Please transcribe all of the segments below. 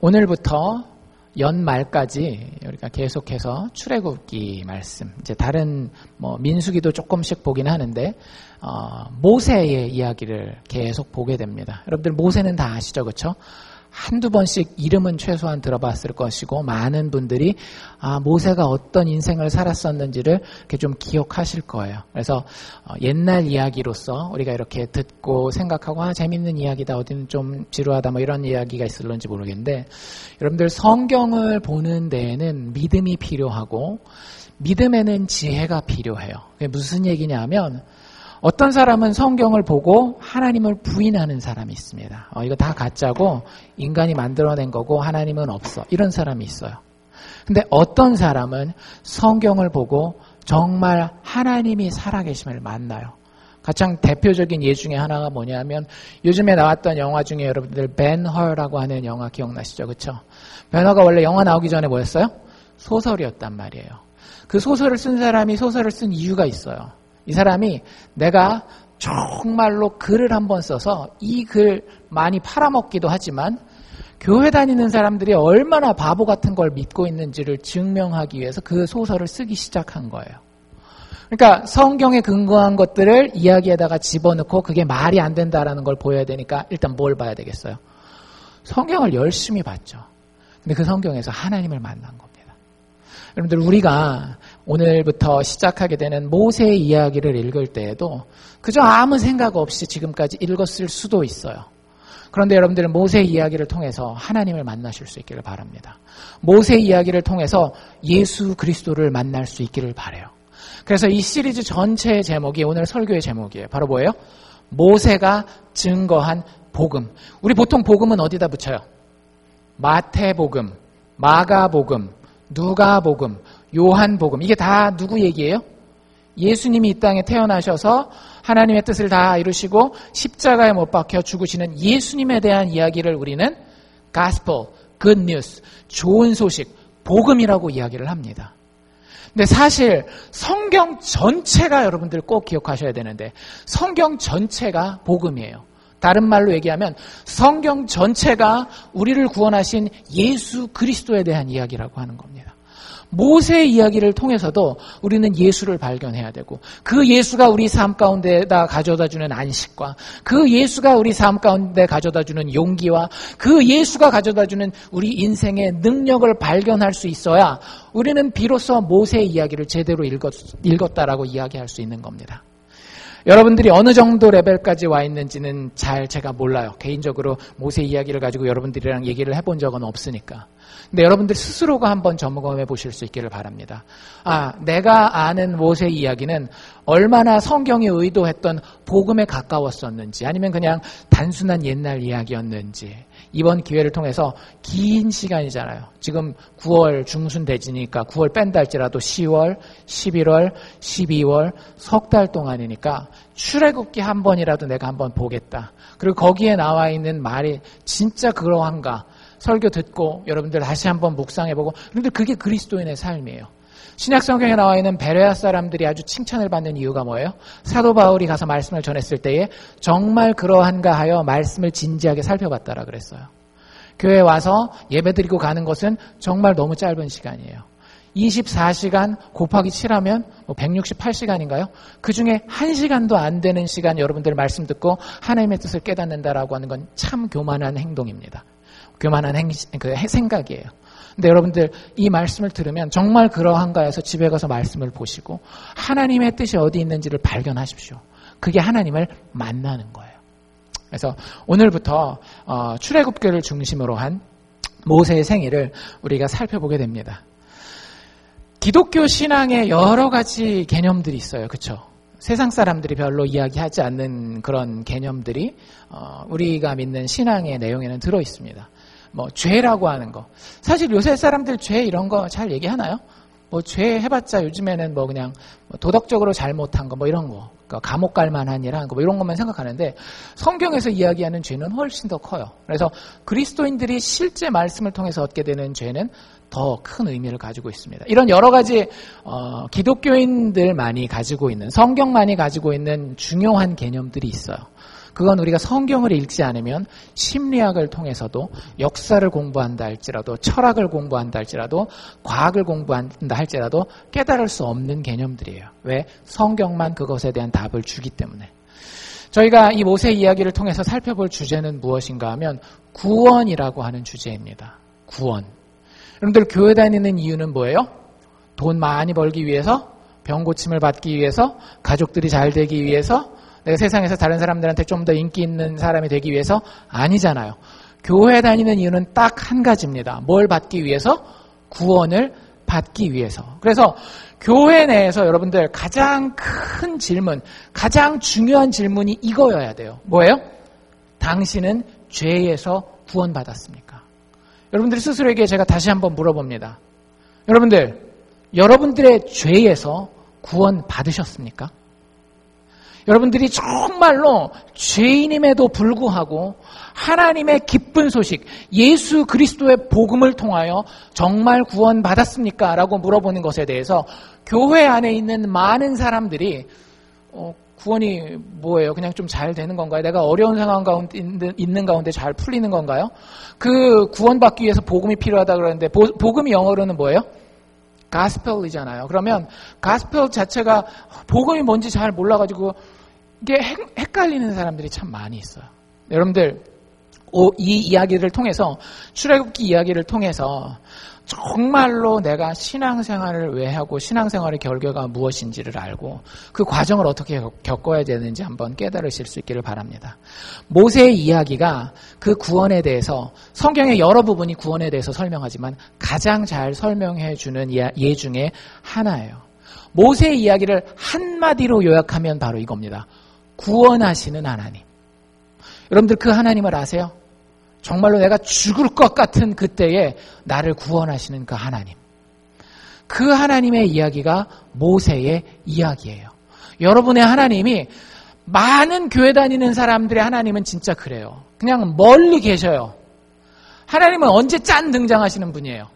오늘부터 연말까지 우리가 계속해서 출애굽기 말씀, 이제 다른 민수기도 조금씩 보긴 하는데 모세의 이야기를 계속 보게 됩니다. 여러분들 모세는 다 아시죠, 그렇죠? 한두 번씩 이름은 최소한 들어봤을 것이고 많은 분들이 모세가 어떤 인생을 살았었는지를 이렇게 좀 기억하실 거예요. 그래서 옛날 이야기로서 우리가 이렇게 듣고 생각하고 재밌는 이야기다, 어디는 좀 지루하다, 이런 이야기가 있을런지 모르겠는데, 여러분들 성경을 보는 데에는 믿음이 필요하고 믿음에는 지혜가 필요해요. 그게 무슨 얘기냐면, 어떤 사람은 성경을 보고 하나님을 부인하는 사람이 있습니다. 이거 다 가짜고 인간이 만들어낸 거고 하나님은 없어, 이런 사람이 있어요. 근데 어떤 사람은 성경을 보고 정말 하나님이 살아계심을 만나요. 가장 대표적인 예 중에 하나가 뭐냐면, 요즘에 나왔던 영화 중에 여러분들 벤허라고 하는 영화 기억나시죠, 그렇죠? 벤허가 원래 영화 나오기 전에 뭐였어요? 소설이었단 말이에요. 그 소설을 쓴 사람이 소설을 쓴 이유가 있어요. 이 사람이 내가 정말로 글을 한번 써서 이 글 많이 팔아먹기도 하지만 교회 다니는 사람들이 얼마나 바보 같은 걸 믿고 있는지를 증명하기 위해서 그 소설을 쓰기 시작한 거예요. 그러니까 성경에 근거한 것들을 이야기에다가 집어넣고 그게 말이 안 된다라는 걸 보여야 되니까 일단 뭘 봐야 되겠어요? 성경을 열심히 봤죠. 근데 그 성경에서 하나님을 만난 겁니다. 여러분들, 우리가 오늘부터 시작하게 되는 모세의 이야기를 읽을 때에도 그저 아무 생각 없이 지금까지 읽었을 수도 있어요. 그런데 여러분들은 모세의 이야기를 통해서 하나님을 만나실 수 있기를 바랍니다. 모세의 이야기를 통해서 예수 그리스도를 만날 수 있기를 바라요. 그래서 이 시리즈 전체의 제목이 오늘 설교의 제목이에요. 바로 뭐예요? 모세가 증거한 복음. 우리 보통 복음은 어디다 붙여요? 마태복음, 마가복음, 누가복음, 요한복음. 이게 다 누구 얘기예요? 예수님이 이 땅에 태어나셔서 하나님의 뜻을 다 이루시고 십자가에 못 박혀 죽으시는 예수님에 대한 이야기를 우리는 gospel, good news, 좋은 소식, 복음이라고 이야기를 합니다. 근데 사실 성경 전체가, 여러분들 꼭 기억하셔야 되는데, 성경 전체가 복음이에요. 다른 말로 얘기하면 성경 전체가 우리를 구원하신 예수 그리스도에 대한 이야기라고 하는 겁니다. 모세의 이야기를 통해서도 우리는 예수를 발견해야 되고, 그 예수가 우리 삶 가운데다 가져다주는 안식과, 그 예수가 우리 삶 가운데 가져다주는 용기와, 그 예수가 가져다주는 우리 인생의 능력을 발견할 수 있어야 우리는 비로소 모세의 이야기를 제대로 읽었다라고 이야기할 수 있는 겁니다. 여러분들이 어느 정도 레벨까지 와 있는지는 잘 제가 몰라요. 개인적으로 모세 이야기를 가지고 여러분들이랑 얘기를 해본 적은 없으니까. 근데 여러분들 스스로가 한번 점검해 보실 수 있기를 바랍니다. 내가 아는 모세 이야기는 얼마나 성경이 의도했던 복음에 가까웠었는지, 아니면 그냥 단순한 옛날 이야기였는지, 이번 기회를 통해서 긴 시간이잖아요. 지금 9월 중순 대지니까 9월 뺀다 할지라도 10월, 11월, 12월 석 달 동안이니까 출애굽기 한 번이라도 내가 한번 보겠다. 그리고 거기에 나와 있는 말이 진짜 그러한가 설교 듣고 여러분들 다시 한번 묵상해보고, 여러분들 그게 그리스도인의 삶이에요. 신약 성경에 나와 있는 베레아 사람들이 아주 칭찬을 받는 이유가 뭐예요? 사도 바울이 가서 말씀을 전했을 때에 정말 그러한가 하여 말씀을 진지하게 살펴봤다라 그랬어요. 교회에 와서 예배드리고 가는 것은 정말 너무 짧은 시간이에요. 24시간 곱하기 7하면 168시간인가요? 그 중에 1시간도 안 되는 시간 여러분들 말씀 듣고 하나님의 뜻을 깨닫는다라고 하는 건 참 교만한 행동입니다. 교만한 생각이에요. 근데 여러분들 이 말씀을 들으면 정말 그러한가 해서 집에 가서 말씀을 보시고 하나님의 뜻이 어디 있는지를 발견하십시오. 그게 하나님을 만나는 거예요. 그래서 오늘부터 출애굽기를 중심으로 한 모세의 생애를 우리가 살펴보게 됩니다. 기독교 신앙에 여러 가지 개념들이 있어요. 그렇죠? 세상 사람들이 별로 이야기하지 않는 그런 개념들이 우리가 믿는 신앙의 내용에는 들어 있습니다. 죄라고 하는 거. 사실 요새 사람들 죄 이런 거 잘 얘기하나요? 죄 해봤자 요즘에는 그냥 도덕적으로 잘못한 거 이런 거. 그러니까 감옥 갈 만한 일 한 거 이런 것만 생각하는데, 성경에서 이야기하는 죄는 훨씬 더 커요. 그래서 그리스도인들이 실제 말씀을 통해서 얻게 되는 죄는 더 큰 의미를 가지고 있습니다. 이런 여러 가지 기독교인들만이 가지고 있는, 성경만이 가지고 있는 중요한 개념들이 있어요. 그건 우리가 성경을 읽지 않으면 심리학을 통해서도 역사를 공부한다 할지라도 철학을 공부한다 할지라도 과학을 공부한다 할지라도 깨달을 수 없는 개념들이에요. 왜? 성경만 그것에 대한 답을 주기 때문에. 저희가 이 모세 이야기를 통해서 살펴볼 주제는 무엇인가 하면 구원이라고 하는 주제입니다. 구원. 여러분들 교회 다니는 이유는 뭐예요? 돈 많이 벌기 위해서? 병 고침을 받기 위해서? 가족들이 잘 되기 위해서? 내가 세상에서 다른 사람들한테 좀 더 인기 있는 사람이 되기 위해서? 아니잖아요. 교회 다니는 이유는 딱 한 가지입니다. 뭘 받기 위해서? 구원을 받기 위해서. 그래서 교회 내에서 여러분들 가장 큰 질문, 가장 중요한 질문이 이거여야 돼요. 뭐예요? 당신은 죄에서 구원받았습니까? 여러분들 스스로에게 제가 다시 한번 물어봅니다. 여러분들의 죄에서 구원 받으셨습니까? 여러분들이 정말로 죄인임에도 불구하고 하나님의 기쁜 소식, 예수 그리스도의 복음을 통하여 정말 구원받았습니까? 라고 물어보는 것에 대해서 교회 안에 있는 많은 사람들이 구원이 뭐예요? 그냥 좀 잘 되는 건가요? 내가 어려운 상황 가운데 있는 가운데 잘 풀리는 건가요? 그 구원받기 위해서 복음이 필요하다 그러는데 복음이 영어로는 뭐예요? 가스펠이잖아요. 그러면 가스펠 자체가 복음이 뭔지 잘 몰라가지고 이게 헷갈리는 사람들이 참 많이 있어요. 여러분들 이 이야기를 통해서 출애굽기 이야기를 통해서 정말로 내가 신앙생활을 왜 하고 신앙생활의 결과가 무엇인지를 알고 그 과정을 어떻게 겪어야 되는지 한번 깨달으실 수 있기를 바랍니다. 모세의 이야기가 그 구원에 대해서 성경의 여러 부분이 구원에 대해서 설명하지만 가장 잘 설명해 주는 예 중에 하나예요. 모세의 이야기를 한마디로 요약하면 바로 이겁니다. 구원하시는 하나님. 여러분들 그 하나님을 아세요? 정말로 내가 죽을 것 같은 그때에 나를 구원하시는 그 하나님. 그 하나님의 이야기가 모세의 이야기예요. 여러분의 하나님이 많은 교회 다니는 사람들의 하나님은 진짜 그래요. 그냥 멀리 계셔요. 하나님은 언제 짠 등장하시는 분이에요.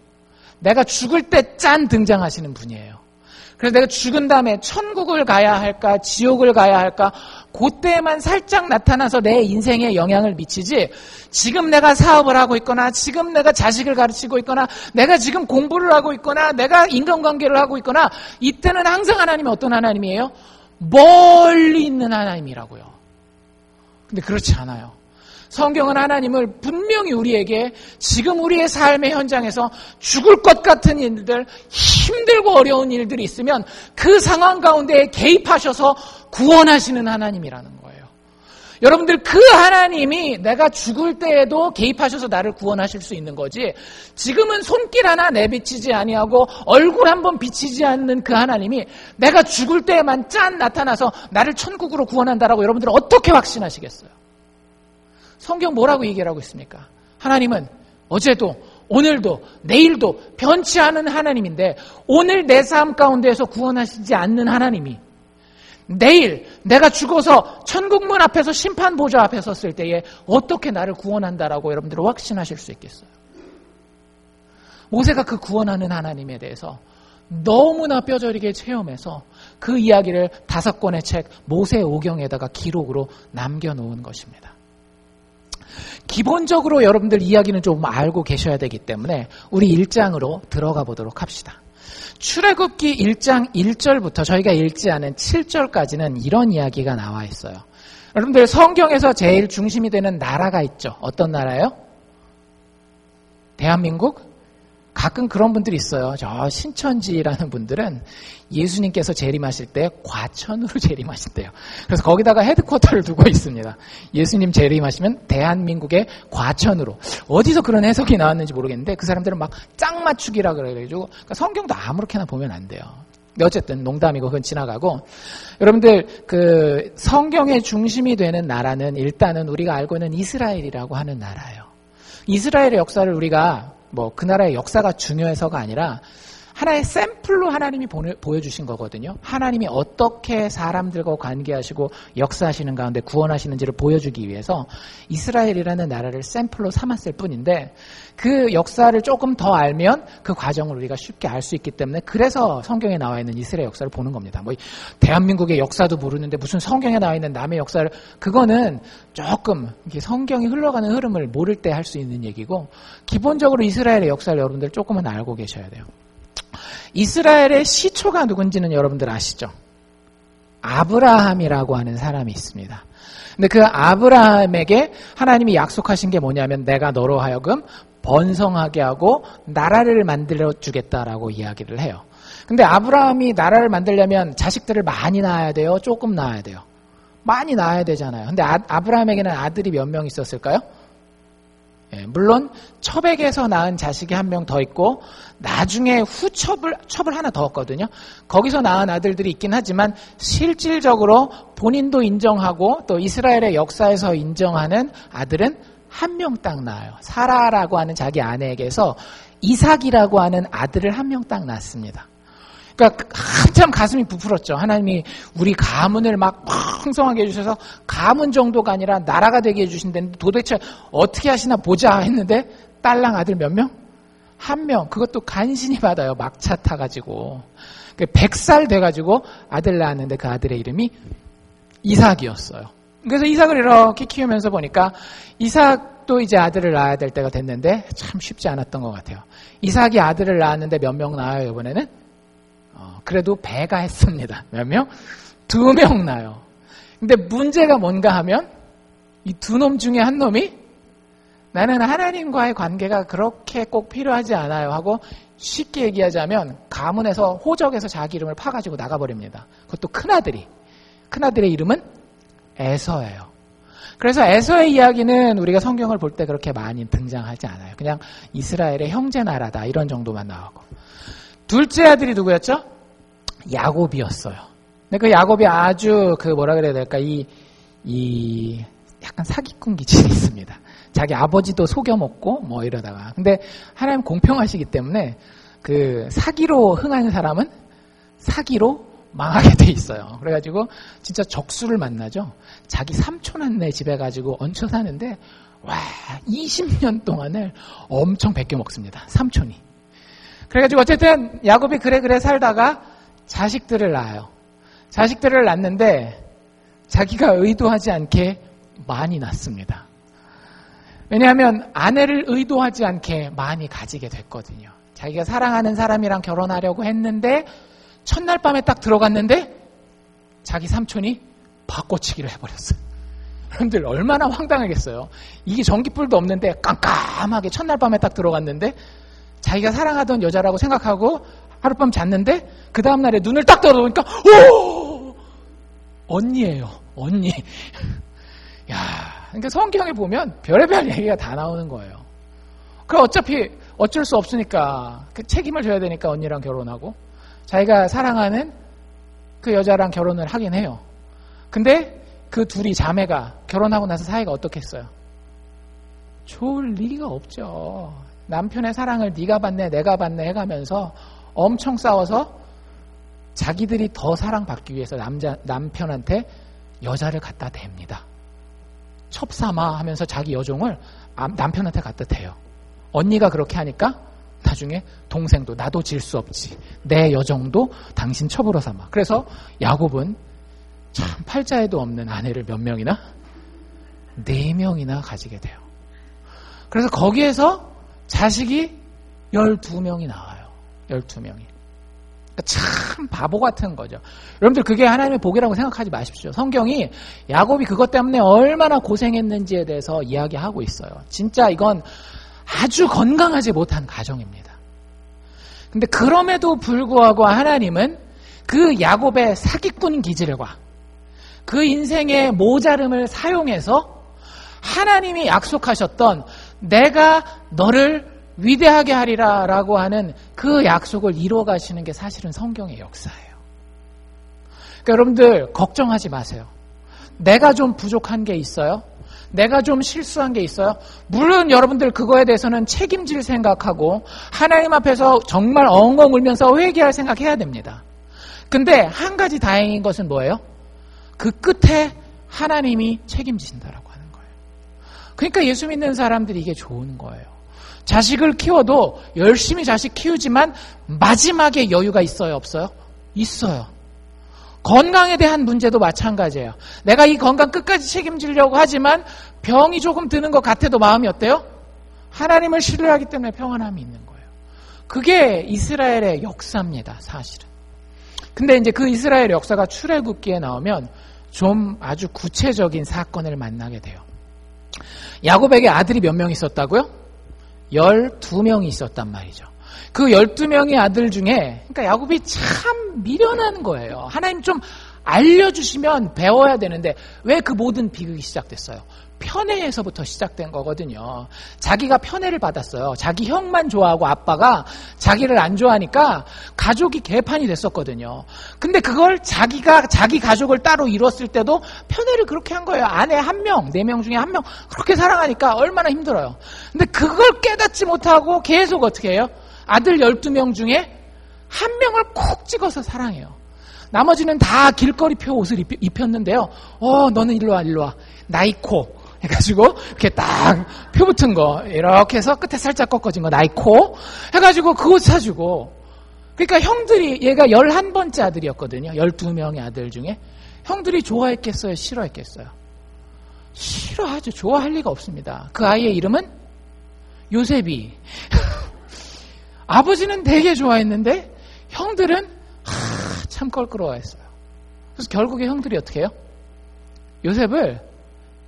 내가 죽을 때 짠 등장하시는 분이에요. 그래서 내가 죽은 다음에 천국을 가야 할까 지옥을 가야 할까 그때만 살짝 나타나서 내 인생에 영향을 미치지 지금 내가 사업을 하고 있거나 지금 내가 자식을 가르치고 있거나 내가 지금 공부를 하고 있거나 내가 인간관계를 하고 있거나 이때는 항상 하나님이 어떤 하나님이에요? 멀리 있는 하나님이라고요. 근데 그렇지 않아요. 성경은 하나님을 분명히 우리에게 지금 우리의 삶의 현장에서 죽을 것 같은 일들, 힘들고 어려운 일들이 있으면 그 상황 가운데 개입하셔서 구원하시는 하나님이라는 거예요. 여러분들 그 하나님이 내가 죽을 때에도 개입하셔서 나를 구원하실 수 있는 거지 지금은 손길 하나 내비치지 아니하고 얼굴 한번 비치지 않는 그 하나님이 내가 죽을 때에만 짠 나타나서 나를 천국으로 구원한다라고 여러분들은 어떻게 확신하시겠어요? 성경 뭐라고 얘기를 하고 있습니까? 하나님은 어제도 오늘도 내일도 변치 않은 하나님인데 오늘 내 삶 가운데에서 구원하시지 않는 하나님이 내일 내가 죽어서 천국문 앞에서 심판보좌 앞에 섰을 때에 어떻게 나를 구원한다라고 여러분들은 확신하실 수 있겠어요? 모세가 그 구원하는 하나님에 대해서 너무나 뼈저리게 체험해서 그 이야기를 5권의 책 모세오경에다가 기록으로 남겨놓은 것입니다. 기본적으로 여러분들 이야기는 좀 알고 계셔야 되기 때문에 우리 1장으로 들어가 보도록 합시다. 출애굽기 1장 1절부터 저희가 읽지 않은 7절까지는 이런 이야기가 나와 있어요. 여러분들 성경에서 제일 중심이 되는 나라가 있죠. 어떤 나라예요? 대한민국? 가끔 그런 분들이 있어요. 저 신천지라는 분들은 예수님께서 재림하실 때 과천으로 재림하신대요. 그래서 거기다가 헤드쿼터를 두고 있습니다. 예수님 재림하시면 대한민국의 과천으로. 어디서 그런 해석이 나왔는지 모르겠는데 그 사람들은 막 짝 맞추기라 그래가지고 그러니까 성경도 아무렇게나 보면 안 돼요. 어쨌든 농담이고 그건 지나가고 여러분들 그 성경의 중심이 되는 나라는 일단은 우리가 알고 있는 이스라엘이라고 하는 나라예요. 이스라엘의 역사를 우리가 그 나라의 역사가 중요해서가 아니라 하나의 샘플로 하나님이 보여주신 거거든요. 하나님이 어떻게 사람들과 관계하시고 역사하시는 가운데 구원하시는지를 보여주기 위해서 이스라엘이라는 나라를 샘플로 삼았을 뿐인데 그 역사를 조금 더 알면 그 과정을 우리가 쉽게 알 수 있기 때문에 그래서 성경에 나와 있는 이스라엘 역사를 보는 겁니다. 뭐 대한민국의 역사도 모르는데 무슨 성경에 나와 있는 남의 역사를, 그거는 조금 이렇게 성경이 흘러가는 흐름을 모를 때 할 수 있는 얘기고, 기본적으로 이스라엘의 역사를 여러분들 조금은 알고 계셔야 돼요. 이스라엘의 시초가 누군지는 여러분들 아시죠? 아브라함이라고 하는 사람이 있습니다. 근데 그 아브라함에게 하나님이 약속하신 게 뭐냐면 내가 너로 하여금 번성하게 하고 나라를 만들어 주겠다라고 이야기를 해요. 근데 아브라함이 나라를 만들려면 자식들을 많이 낳아야 돼요? 조금 낳아야 돼요? 많이 낳아야 되잖아요. 근데 아브라함에게는 아들이 몇 명 있었을까요? 예, 물론 첩에게서 낳은 자식이 한 명 더 있고 나중에 후첩을 하나 더 얻거든요. 거기서 낳은 아들들이 있긴 하지만 실질적으로 본인도 인정하고 또 이스라엘의 역사에서 인정하는 아들은 한 명 딱 낳아요. 사라라고 하는 자기 아내에게서 이삭이라고 하는 아들을 한 명 딱 낳습니다. 그러니까 한참 가슴이 부풀었죠. 하나님이 우리 가문을 막 풍성하게 해주셔서 가문 정도가 아니라 나라가 되게 해주신다는데 도대체 어떻게 하시나 보자 했는데 딸랑 아들 몇 명? 한 명. 그것도 간신히 받아요. 막차 타가지고. 100살 돼가지고 아들 낳았는데 그 아들의 이름이 이삭이었어요. 그래서 이삭을 이렇게 키우면서 보니까 이삭도 이제 아들을 낳아야 될 때가 됐는데 참 쉽지 않았던 것 같아요. 이삭이 아들을 낳았는데 몇 명 낳아요, 이번에는? 그래도 배가 했습니다. 몇 명? 2명 낳아요. 근데 문제가 뭔가 하면 이 두 놈 중에 한 놈이 나는 하나님과의 관계가 그렇게 꼭 필요하지 않아요 하고 쉽게 얘기하자면 가문에서 호적에서 자기 이름을 파가지고 나가버립니다. 그것도 큰아들이. 큰아들의 이름은 에서예요. 그래서 에서의 이야기는 우리가 성경을 볼 때 그렇게 많이 등장하지 않아요. 그냥 이스라엘의 형제 나라다 이런 정도만 나오고. 둘째 아들이 누구였죠? 야곱이었어요. 근데 그 야곱이 아주 뭐라 그래야 될까, 이 약간 사기꾼 기질이 있습니다. 자기 아버지도 속여먹고 뭐 이러다가. 근데 하나님 공평하시기 때문에 그 사기로 흥한 사람은 사기로 망하게 돼 있어요. 그래가지고 진짜 적수를 만나죠. 자기 삼촌한테 집에 가지고 얹혀 사는데 와 20년 동안을 엄청 베껴 먹습니다. 삼촌이. 그래가지고 어쨌든 야곱이 그래 살다가 자식들을 낳아요. 자식들을 낳는데 자기가 의도하지 않게 많이 낳습니다. 왜냐하면 아내를 의도하지 않게 많이 가지게 됐거든요. 자기가 사랑하는 사람이랑 결혼하려고 했는데 첫날 밤에 딱 들어갔는데 자기 삼촌이 바꿔치기를 해버렸어요. 여러분들 얼마나 황당하겠어요. 이게 전기불도 없는데 깜깜하게 첫날 밤에 딱 들어갔는데 자기가 사랑하던 여자라고 생각하고 하룻밤 잤는데 그 다음날에 눈을 딱 떠보니까 오! 언니예요. 언니. 야, 그러니까 성경에 보면 별의별 얘기가 다 나오는 거예요. 그럼 어차피 어쩔 수 없으니까 그 책임을 져야 되니까 언니랑 결혼하고 자기가 사랑하는 그 여자랑 결혼을 하긴 해요. 근데 그 둘이 자매가 결혼하고 나서 사이가 어떻겠어요? 좋을 리가 없죠. 남편의 사랑을 네가 받네 내가 받네 해가면서 엄청 싸워서 자기들이 더 사랑받기 위해서 남편한테 여자를 갖다 댑니다. 첩삼아 하면서 자기 여종을 남편한테 갖다 대요. 언니가 그렇게 하니까 나중에 동생도 나도 질 수 없지. 내 여종도 당신 첩으로 삼아. 그래서 야곱은 참 팔자에도 없는 아내를 몇 명이나? 4명이나 가지게 돼요. 그래서 거기에서 자식이 12명이 나와요. 12명이. 참 바보 같은 거죠. 여러분들 그게 하나님의 복이라고 생각하지 마십시오. 성경이 야곱이 그것 때문에 얼마나 고생했는지에 대해서 이야기하고 있어요. 진짜 이건 아주 건강하지 못한 가정입니다. 근데 그럼에도 불구하고 하나님은 그 야곱의 사기꾼 기질과 그 인생의 모자름을 사용해서 하나님이 약속하셨던 내가 너를 위대하게 하리라 라고 하는 그 약속을 이루어 가시는 게 사실은 성경의 역사예요. 그러니까 여러분들 걱정하지 마세요. 내가 좀 부족한 게 있어요? 내가 좀 실수한 게 있어요? 물론 여러분들 그거에 대해서는 책임질 생각하고 하나님 앞에서 정말 엉엉 울면서 회개할 생각해야 됩니다. 근데 한 가지 다행인 것은 뭐예요? 그 끝에 하나님이 책임지신다라고 하는 거예요. 그러니까 예수 믿는 사람들이 이게 좋은 거예요. 자식을 키워도 열심히 자식 키우지만 마지막에 여유가 있어요, 없어요? 있어요. 건강에 대한 문제도 마찬가지예요. 내가 이 건강 끝까지 책임지려고 하지만 병이 조금 드는 것 같아도 마음이 어때요? 하나님을 신뢰하기 때문에 평안함이 있는 거예요. 그게 이스라엘의 역사입니다, 사실은. 근데 이제 그 이스라엘 역사가 출애굽기에 나오면 좀 아주 구체적인 사건을 만나게 돼요. 야곱에게 아들이 몇 명 있었다고요? 12명이 있었단 말이죠. 그 12명의 아들 중에, 그러니까 야곱이 참 미련한 거예요. 하나님 좀 알려주시면 배워야 되는데 왜 그 모든 비극이 시작됐어요? 편애에서부터 시작된 거거든요. 자기가 편애를 받았어요. 자기 형만 좋아하고 아빠가 자기를 안 좋아하니까 가족이 개판이 됐었거든요. 근데 그걸 자기 가족을 따로 이뤘을 때도 편애를 그렇게 한 거예요. 아내 1명, 4명 중에 1명 그렇게 사랑하니까 얼마나 힘들어요. 근데 그걸 깨닫지 못하고 계속 어떻게 해요? 아들 12명 중에 1명을 콕 찍어서 사랑해요. 나머지는 다 길거리표 옷을 입혔는데요. 너는 일로 와. 나이코. 해가지고, 이렇게 딱 표 붙은 거, 이렇게 해서 끝에 살짝 꺾어진 거, 나이코. 해가지고 그 옷 사주고. 그러니까 형들이, 얘가 11번째 아들이었거든요. 12명의 아들 중에. 형들이 좋아했겠어요? 싫어했겠어요? 싫어하죠. 좋아할 리가 없습니다. 그 아이의 이름은 요셉이. 아버지는 되게 좋아했는데, 형들은 참 껄끄러워했어요. 그래서 결국에 형들이 어떻게 해요? 요셉을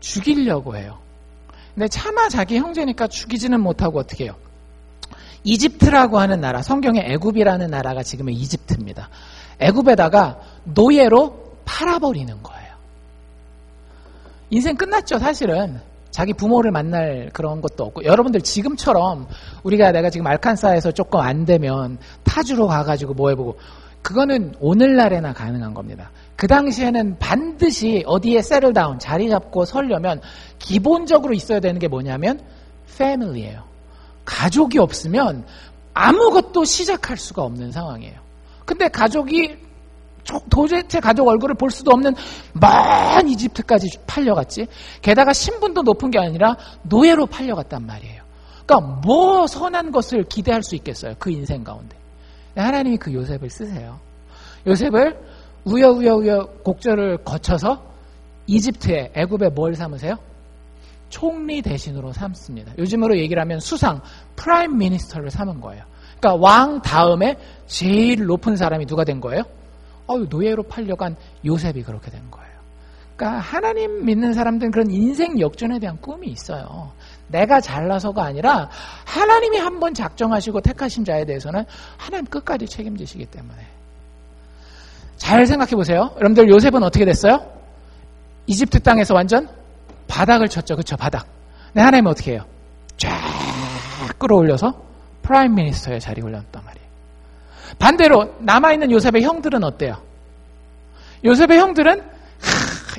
죽이려고 해요. 근데 차마 자기 형제니까 죽이지는 못하고 어떻게 해요? 이집트라고 하는 나라, 성경에 애굽이라는 나라가 지금의 이집트입니다. 애굽에다가 노예로 팔아버리는 거예요. 인생 끝났죠, 사실은. 자기 부모를 만날 그런 것도 없고, 여러분들 지금처럼 내가 지금 알칸사에서 조금 안 되면 타주로 가가지고 뭐 해보고, 그거는 오늘날에나 가능한 겁니다. 그 당시에는 반드시 어디에 세틀다운, 자리 잡고 서려면 기본적으로 있어야 되는 게 뭐냐면 패밀리예요. 가족이 없으면 아무것도 시작할 수가 없는 상황이에요. 근데 가족이 도대체 가족 얼굴을 볼 수도 없는 먼 이집트까지 팔려갔지. 게다가 신분도 높은 게 아니라 노예로 팔려갔단 말이에요. 그러니까 뭐 선한 것을 기대할 수 있겠어요, 그 인생 가운데. 하나님이 그 요셉을 쓰세요. 요셉을 우여우여 곡절을 거쳐서 이집트에, 애굽에 뭘 삼으세요? 총리 대신으로 삼습니다. 요즘으로 얘기를 하면 수상, 프라임 미니스터를 삼은 거예요. 그러니까 왕 다음에 제일 높은 사람이 누가 된 거예요? 노예로 팔려간 요셉이 그렇게 된 거예요. 그러니까 하나님 믿는 사람들은 그런 인생 역전에 대한 꿈이 있어요. 내가 잘나서가 아니라 하나님이 한번 작정하시고 택하신 자에 대해서는 하나님 끝까지 책임지시기 때문에. 잘 생각해 보세요. 여러분들 요셉은 어떻게 됐어요? 이집트 땅에서 완전 바닥을 쳤죠. 그렇죠? 바닥. 근데 하나님은 어떻게 해요? 쫙 끌어올려서 프라임 미니스터의 자리에 올렸단 말이에요. 반대로 남아있는 요셉의 형들은 어때요? 요셉의 형들은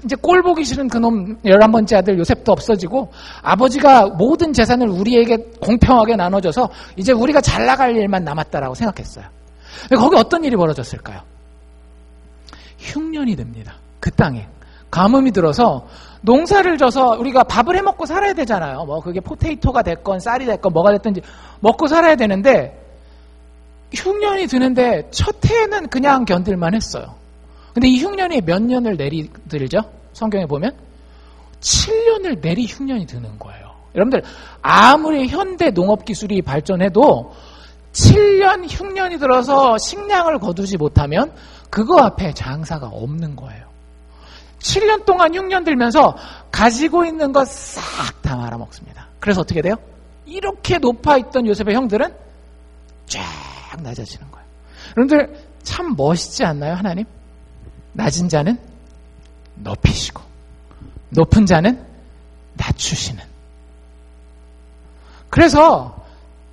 이제 꼴 보기 싫은 그놈 11번째 아들 요셉도 없어지고 아버지가 모든 재산을 우리에게 공평하게 나눠줘서 이제 우리가 잘 나갈 일만 남았다라고 생각했어요. 거기 어떤 일이 벌어졌을까요? 흉년이 듭니다. 그 땅에. 가뭄이 들어서 농사를 져서 우리가 밥을 해먹고 살아야 되잖아요. 뭐 그게 포테이토가 됐건 쌀이 됐건 뭐가 됐든지 먹고 살아야 되는데 흉년이 드는데 첫 해에는 그냥 견딜만 했어요. 근데 이 흉년이 몇 년을 내리들죠? 성경에 보면 7년을 내리 흉년이 드는 거예요. 여러분들 아무리 현대 농업기술이 발전해도 7년 흉년이 들어서 식량을 거두지 못하면 그거 앞에 장사가 없는 거예요. 7년 동안 흉년 들면서 가지고 있는 거 싹 다 말아먹습니다. 그래서 어떻게 돼요? 이렇게 높아있던 요셉의 형들은 쫙 낮아지는 거예요. 여러분들 참 멋있지 않나요, 하나님? 낮은 자는 높이시고 높은 자는 낮추시는. 그래서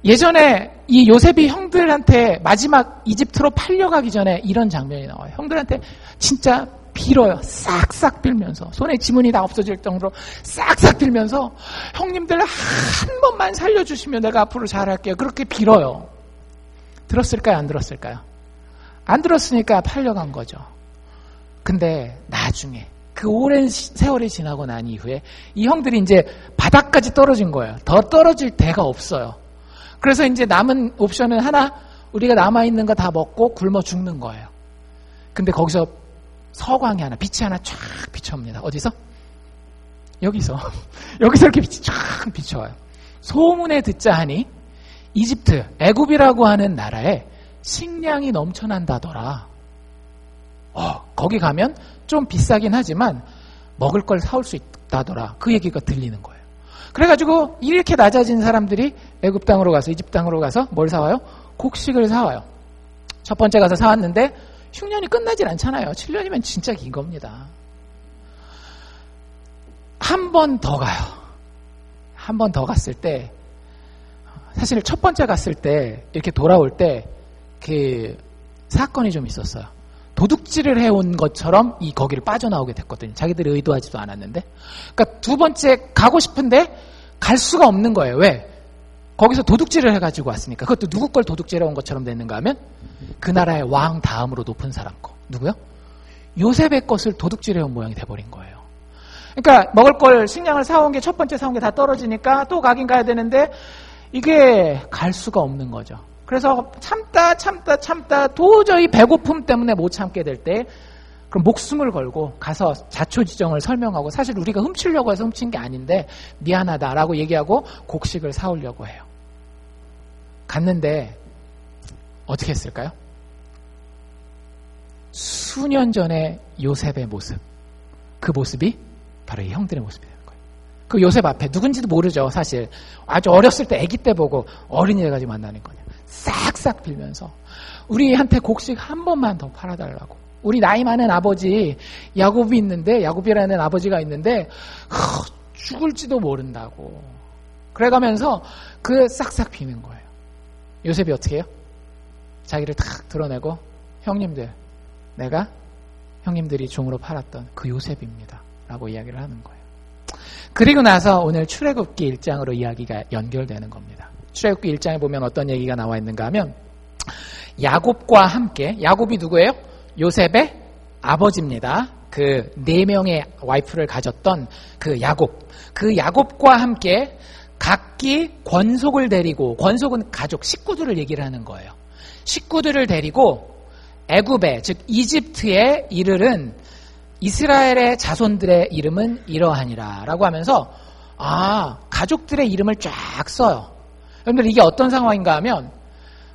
예전에 이 요셉이 형들한테 마지막 이집트로 팔려가기 전에 이런 장면이 나와요. 형들한테 진짜 빌어요. 싹싹 빌면서. 손에 지문이 다 없어질 정도로 싹싹 빌면서 형님들 한 번만 살려주시면 내가 앞으로 잘할게요. 그렇게 빌어요. 들었을까요? 안 들었을까요? 안 들었으니까 팔려간 거죠. 근데 나중에 그 오랜 세월이 지나고 난 이후에 이 형들이 이제 바닥까지 떨어진 거예요. 더 떨어질 데가 없어요. 그래서 이제 남은 옵션은 하나, 우리가 남아있는 거 다 먹고 굶어 죽는 거예요. 근데 거기서 서광이 하나, 빛이 하나 쫙 비춰옵니다. 어디서? 여기서. 여기서 이렇게 빛이 쫙 비춰와요. 소문에 듣자 하니 이집트, 애굽이라고 하는 나라에 식량이 넘쳐난다더라. 거기 가면 좀 비싸긴 하지만 먹을 걸 사올 수 있다더라. 그 얘기가 들리는 거예요. 그래가지고 이렇게 낮아진 사람들이 애굽 땅으로 가서, 이집트 땅으로 가서 뭘 사와요? 곡식을 사와요. 첫 번째 가서 사왔는데 흉년이 끝나질 않잖아요. 7년이면 진짜 긴 겁니다. 한 번 더 가요. 한 번 더 갔을 때, 사실 첫 번째 갔을 때 이렇게 돌아올 때 그 사건이 좀 있었어요. 도둑질을 해온 것처럼 거기를 빠져나오게 됐거든요. 자기들이 의도하지도 않았는데. 그러니까 두 번째 가고 싶은데 갈 수가 없는 거예요. 왜? 거기서 도둑질을 해가지고 왔으니까. 그것도 누구 걸 도둑질해온 것처럼 됐는가 하면 그 나라의 왕 다음으로 높은 사람 거. 누구요? 요셉의 것을 도둑질해온 모양이 돼버린 거예요. 그러니까 먹을 걸, 식량을 사온 게 첫 번째 사온 게 다 떨어지니까 또 가긴 가야 되는데 이게 갈 수가 없는 거죠. 그래서 참다 도저히 배고픔 때문에 못 참게 될 때 그럼 목숨을 걸고 가서 자초지정을 설명하고, 사실 우리가 훔치려고 해서 훔친 게 아닌데 미안하다라고 얘기하고 곡식을 사오려고 해요. 갔는데 어떻게 했을까요? 수년 전에 요셉의 모습, 그 모습이 바로 이 형들의 모습이 되는 거예요. 그 요셉 앞에 누군지도 모르죠. 사실 아주 어렸을 때 아기 때 보고 어린이 돼가지고 만나는 거냐. 싹싹 빌면서 우리한테 곡식 한 번만 더 팔아달라고. 우리 나이 많은 아버지 야곱이 있는데, 야곱이라는 아버지가 있는데 죽을지도 모른다고. 그래가면서 그 싹싹 비는 거예요. 요셉이 어떻게 해요? 자기를 탁 드러내고, 형님들, 내가 형님들이 종으로 팔았던 그 요셉입니다 라고 이야기를 하는 거예요. 그리고 나서 오늘 출애굽기 1장으로 이야기가 연결되는 겁니다. 출애굽기 1장에 보면 어떤 얘기가 나와 있는가 하면, 야곱과 함께, 야곱이 누구예요? 요셉의 아버지입니다. 그 4명의 와이프를 가졌던 그 야곱. 그 야곱과 함께 각기 권속을 데리고, 권속은 가족, 식구들을 얘기를 하는 거예요. 식구들을 데리고 애굽에, 즉 이집트에 이르른 이스라엘의 자손들의 이름은 이러하니라 라고 하면서, 가족들의 이름을 쫙 써요. 여러분들 이게 어떤 상황인가 하면,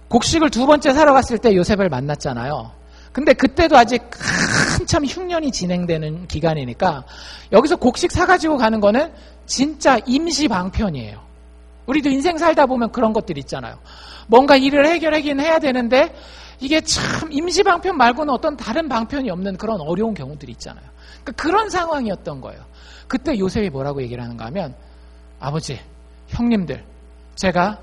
곡식을 두 번째 사러 갔을 때 요셉을 만났잖아요. 근데 그때도 아직 한참 흉년이 진행되는 기간이니까 여기서 곡식 사가지고 가는 거는 진짜 임시 방편이에요. 우리도 인생 살다 보면 그런 것들 있잖아요. 뭔가 일을 해결하긴 해야 되는데 이게 참 임시 방편 말고는 어떤 다른 방편이 없는 그런 어려운 경우들이 있잖아요. 그러니까 그런 상황이었던 거예요. 그때 요셉이 뭐라고 얘기를 하는가 하면, 아버지, 형님들, 제가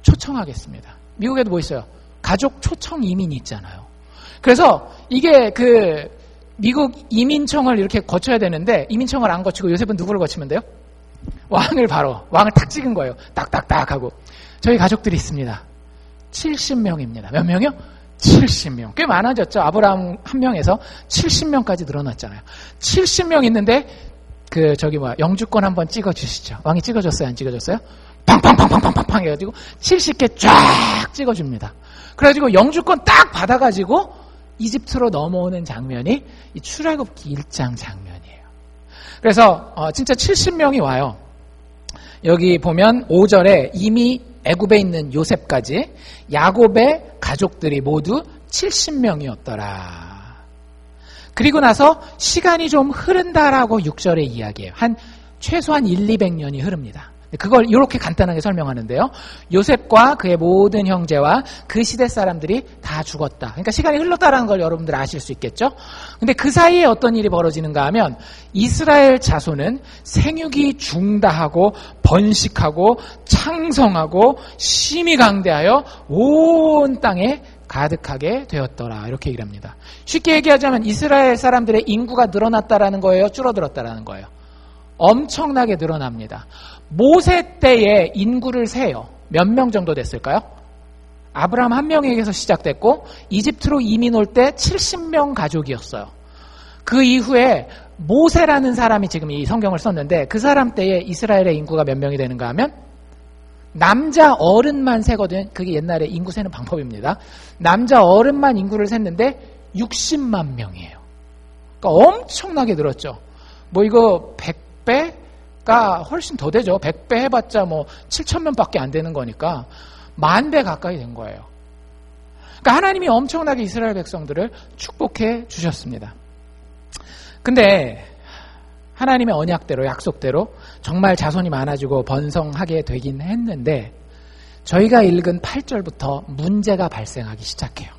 초청하겠습니다. 미국에도 뭐 있어요? 가족 초청 이민이 있잖아요. 그래서 이게 그 미국 이민청을 이렇게 거쳐야 되는데 이민청을 안 거치고 요셉은 누구를 거치면 돼요? 왕을 탁 찍은 거예요. 딱딱딱 하고, 저희 가족들이 있습니다. 70명입니다. 몇 명이요? 70명. 꽤 많아졌죠. 아브라함 한 명에서 70명까지 늘어났잖아요. 70명 있는데 영주권 한번 찍어주시죠. 왕이 찍어줬어요? 안 찍어줬어요? 팡팡팡팡팡팡 해가지고 70개 쫙 찍어줍니다. 그래가지고 영주권 딱 받아가지고 이집트로 넘어오는 장면이 이 출애굽기 1장 장면이에요. 그래서 진짜 70명이 와요. 여기 보면 5절에 이미 애굽에 있는 요셉까지 야곱의 가족들이 모두 70명이었더라. 그리고 나서 시간이 좀 흐른다라고 6절에 이야기해요. 최소한 200년이 흐릅니다. 그걸 이렇게 간단하게 설명하는데요. 요셉과 그의 모든 형제와 그 시대 사람들이 다 죽었다. 그러니까 시간이 흘렀다는 걸 여러분들 아실 수 있겠죠? 근데 그 사이에 어떤 일이 벌어지는가 하면, 이스라엘 자손은 생육이 중다하고 번식하고 창성하고 심히 강대하여 온 땅에 가득하게 되었더라. 이렇게 얘기를 합니다. 쉽게 얘기하자면 이스라엘 사람들의 인구가 늘어났다라는 거예요? 줄어들었다라는 거예요? 엄청나게 늘어납니다. 모세 때에 인구를 세요. 몇 명 정도 됐을까요? 아브라함 한 명에게서 시작됐고 이집트로 이민 올 때 70명 가족이었어요. 그 이후에 모세라는 사람이 지금 이 성경을 썼는데 그 사람 때에 이스라엘의 인구가 몇 명이 되는가 하면 남자 어른만 세거든. 그게 옛날에 인구 세는 방법입니다. 남자 어른만 인구를 셌는데 60만 명이에요. 그러니까 엄청나게 늘었죠. 뭐 이거 100배가 훨씬 더 되죠. 100배 해봤자 뭐 7,000명밖에 안 되는 거니까 10,000배 가까이 된 거예요. 그러니까 하나님이 엄청나게 이스라엘 백성들을 축복해 주셨습니다. 근데 하나님의 언약대로 약속대로 정말 자손이 많아지고 번성하게 되긴 했는데 저희가 읽은 8절부터 문제가 발생하기 시작해요.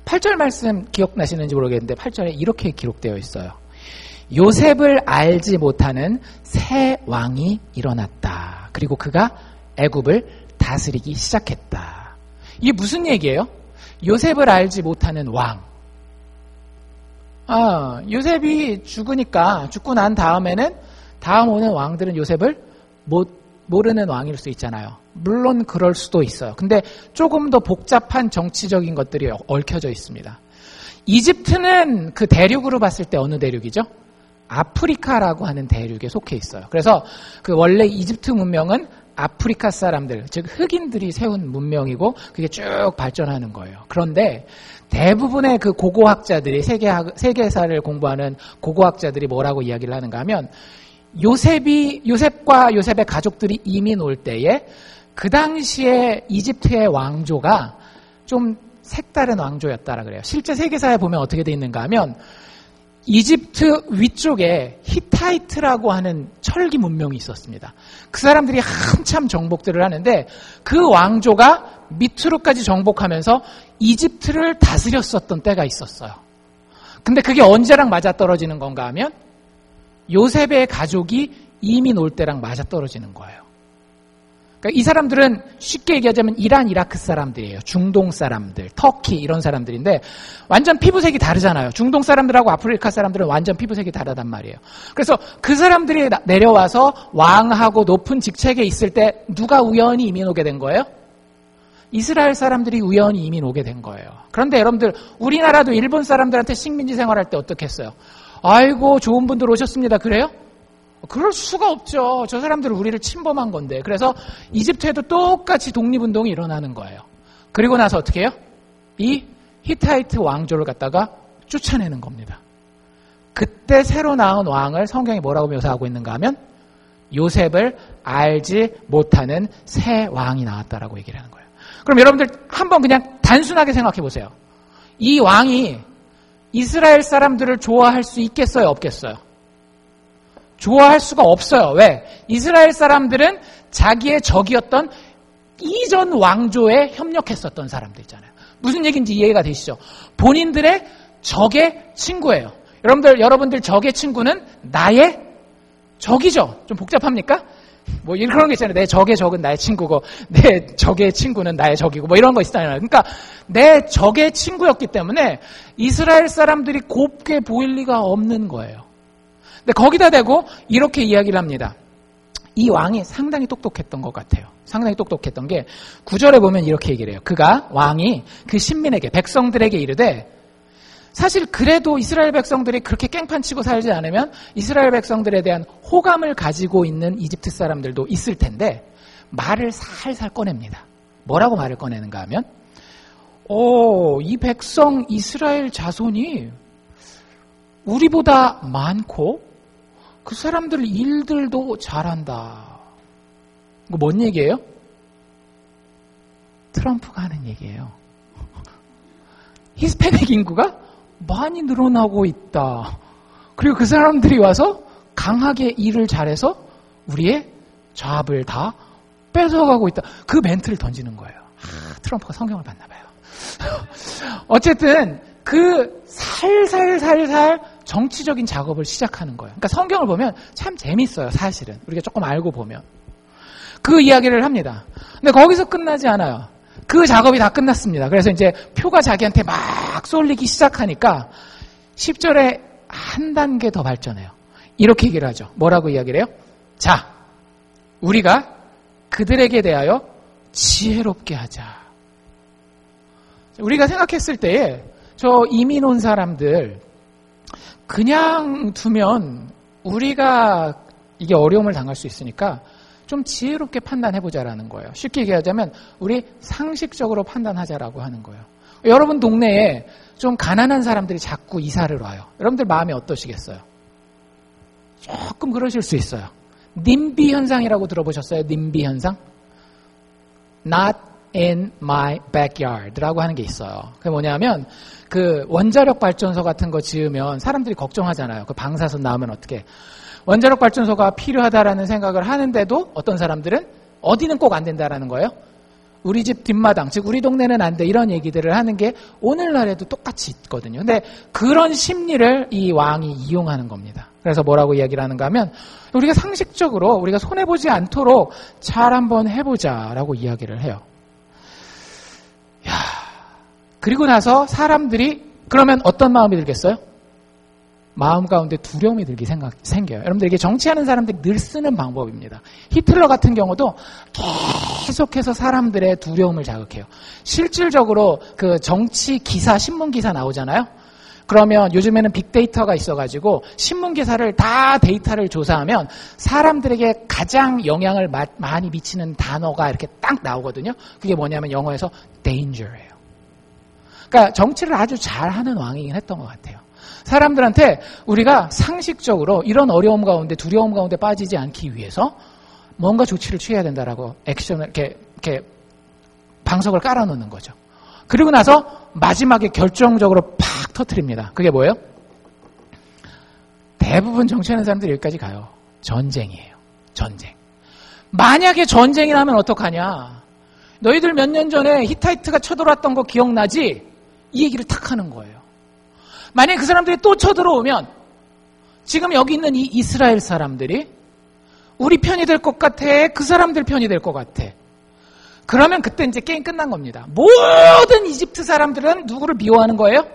8절 말씀 기억나시는지 모르겠는데 8절에 이렇게 기록되어 있어요. 요셉을 알지 못하는 새 왕이 일어났다. 그리고 그가 애굽을 다스리기 시작했다. 이게 무슨 얘기예요? 요셉을 알지 못하는 왕. 요셉이 죽고 난 다음에는 다음 오는 왕들은 요셉을 모르는 왕일 수 있잖아요. 물론 그럴 수도 있어요. 근데 조금 더 복잡한 정치적인 것들이 얽혀져 있습니다. 이집트는 그 대륙으로 봤을 때 어느 대륙이죠? 아프리카라고 하는 대륙에 속해 있어요. 그래서 그 원래 이집트 문명은 아프리카 사람들, 즉 흑인들이 세운 문명이고 그게 쭉 발전하는 거예요. 그런데 대부분의 그 고고학자들이 세계사를 공부하는 고고학자들이 뭐라고 이야기를 하는가 하면 요셉과 요셉의 가족들이 이민 올 때에 그 당시에 이집트의 왕조가 좀 색다른 왕조였다라 그래요. 실제 세계사에 보면 어떻게 돼 있는가 하면 이집트 위쪽에 히타이트라고 하는 철기 문명이 있었습니다. 그 사람들이 한참 정복들을 하는데 그 왕조가 밑으로까지 정복하면서 이집트를 다스렸었던 때가 있었어요. 근데 그게 언제랑 맞아떨어지는 건가 하면 요셉의 가족이 이민 올 때랑 맞아떨어지는 거예요. 그러니까 이 사람들은 쉽게 얘기하자면 이란, 이라크 사람들이에요. 중동 사람들, 터키 이런 사람들인데 완전 피부색이 다르잖아요. 중동 사람들하고 아프리카 사람들은 완전 피부색이 다르단 말이에요. 그래서 그 사람들이 내려와서 왕하고 높은 직책에 있을 때 누가 우연히 이민 오게 된 거예요? 이스라엘 사람들이 우연히 이민 오게 된 거예요. 그런데 여러분들 우리나라도 일본 사람들한테 식민지 생활할 때 어떻게 했어요? 아이고 좋은 분들 오셨습니다. 그래요? 그럴 수가 없죠. 저 사람들은 우리를 침범한 건데. 그래서 이집트에도 똑같이 독립운동이 일어나는 거예요. 그리고 나서 어떻게 해요? 이 히타이트 왕조를 갖다가 쫓아내는 겁니다. 그때 새로 나온 왕을 성경이 뭐라고 묘사하고 있는가 하면 요셉을 알지 못하는 새 왕이 나왔다라고 얘기를 하는 거예요. 그럼 여러분들 한번 그냥 단순하게 생각해 보세요. 이 왕이 이스라엘 사람들을 좋아할 수 있겠어요? 없겠어요? 좋아할 수가 없어요. 왜? 이스라엘 사람들은 자기의 적이었던 이전 왕조에 협력했었던 사람들이잖아요. 무슨 얘기인지 이해가 되시죠? 본인들의 적의 친구예요. 여러분들 적의 친구는 나의 적이죠. 좀 복잡합니까? 뭐 그런 게 있잖아요. 내 적의 적은 나의 친구고 내 적의 친구는 나의 적이고 뭐 이런 거 있잖아요. 그러니까 내 적의 친구였기 때문에 이스라엘 사람들이 곱게 보일 리가 없는 거예요. 근데 거기다 대고 이렇게 이야기를 합니다. 이 왕이 상당히 똑똑했던 것 같아요. 상당히 똑똑했던 게 9절에 보면 이렇게 얘기를 해요. 왕이 그 신민에게 백성들에게 이르되 사실 그래도 이스라엘 백성들이 그렇게 깽판치고 살지 않으면 이스라엘 백성들에 대한 호감을 가지고 있는 이집트 사람들도 있을 텐데 말을 살살 꺼냅니다. 뭐라고 말을 꺼내는가 하면 이 백성 이스라엘 자손이 우리보다 많고 그 사람들 일들도 잘한다. 이거 뭔 얘기예요? 트럼프가 하는 얘기예요. 히스패닉 인구가 많이 늘어나고 있다. 그리고 그 사람들이 와서 강하게 일을 잘해서 우리의 잡을 다 뺏어가고 있다. 그 멘트를 던지는 거예요. 트럼프가 성경을 봤나 봐요. 어쨌든 그 살살살살 정치적인 작업을 시작하는 거예요. 그러니까 성경을 보면 참 재밌어요. 사실은 우리가 조금 알고 보면 그 이야기를 합니다. 근데 거기서 끝나지 않아요. 그 작업이 다 끝났습니다. 그래서 이제 표가 자기한테 막 쏠리기 시작하니까 10절에 한 단계 더 발전해요. 이렇게 얘기를 하죠. 뭐라고 이야기를 해요? 자, 우리가 그들에게 대하여 지혜롭게 하자. 우리가 생각했을 때에 저 이민 온 사람들 그냥 두면 우리가 이게 어려움을 당할 수 있으니까 좀 지혜롭게 판단해보자라는 거예요. 쉽게 얘기하자면 우리 상식적으로 판단하자라고 하는 거예요. 여러분 동네에 좀 가난한 사람들이 자꾸 이사를 와요. 여러분들 마음이 어떠시겠어요? 조금 그러실 수 있어요. 님비 현상이라고 들어보셨어요? 님비 현상? Not in my backyard라고 하는 게 있어요. 그게 뭐냐면 그 원자력 발전소 같은 거 지으면 사람들이 걱정하잖아요. 그 방사선 나오면 어떻게? 원자력 발전소가 필요하다라는 생각을 하는데도 어떤 사람들은 어디는 꼭 안 된다라는 거예요. 우리 집 뒷마당, 즉 우리 동네는 안 돼 이런 얘기들을 하는 게 오늘날에도 똑같이 있거든요. 근데 그런 심리를 이 왕이 이용하는 겁니다. 그래서 뭐라고 이야기를 하는가 하면 우리가 상식적으로 우리가 손해보지 않도록 잘 한번 해보자라고 이야기를 해요. 그리고 나서 사람들이 그러면 어떤 마음이 들겠어요? 마음 가운데 두려움이 들기 생겨요. 여러분들 이게 정치하는 사람들이 늘 쓰는 방법입니다. 히틀러 같은 경우도 계속해서 사람들의 두려움을 자극해요. 실질적으로 그 정치 기사, 신문 기사 나오잖아요. 그러면 요즘에는 빅데이터가 있어가지고 신문 기사를 다 데이터를 조사하면 사람들에게 가장 영향을 많이 미치는 단어가 이렇게 딱 나오거든요. 그게 뭐냐면 영어에서 danger예요. 그러니까 정치를 아주 잘하는 왕이긴 했던 것 같아요. 사람들한테 우리가 상식적으로 이런 어려움 가운데 두려움 가운데 빠지지 않기 위해서 뭔가 조치를 취해야 된다라고 액션을 이렇게 방석을 깔아놓는 거죠. 그리고 나서 마지막에 결정적으로 팍 터뜨립니다. 그게 뭐예요? 대부분 정치하는 사람들이 여기까지 가요. 전쟁이에요. 전쟁. 만약에 전쟁이 나면 어떡하냐? 너희들 몇 년 전에 히타이트가 쳐들어왔던 거 기억나지? 이 얘기를 탁 하는 거예요. 만약에 그 사람들이 또 쳐들어오면 지금 여기 있는 이 이스라엘 사람들이 우리 편이 될 것 같아? 그 사람들 편이 될 것 같아? 그러면 그때 이제 게임 끝난 겁니다. 모든 이집트 사람들은 누구를 미워하는 거예요?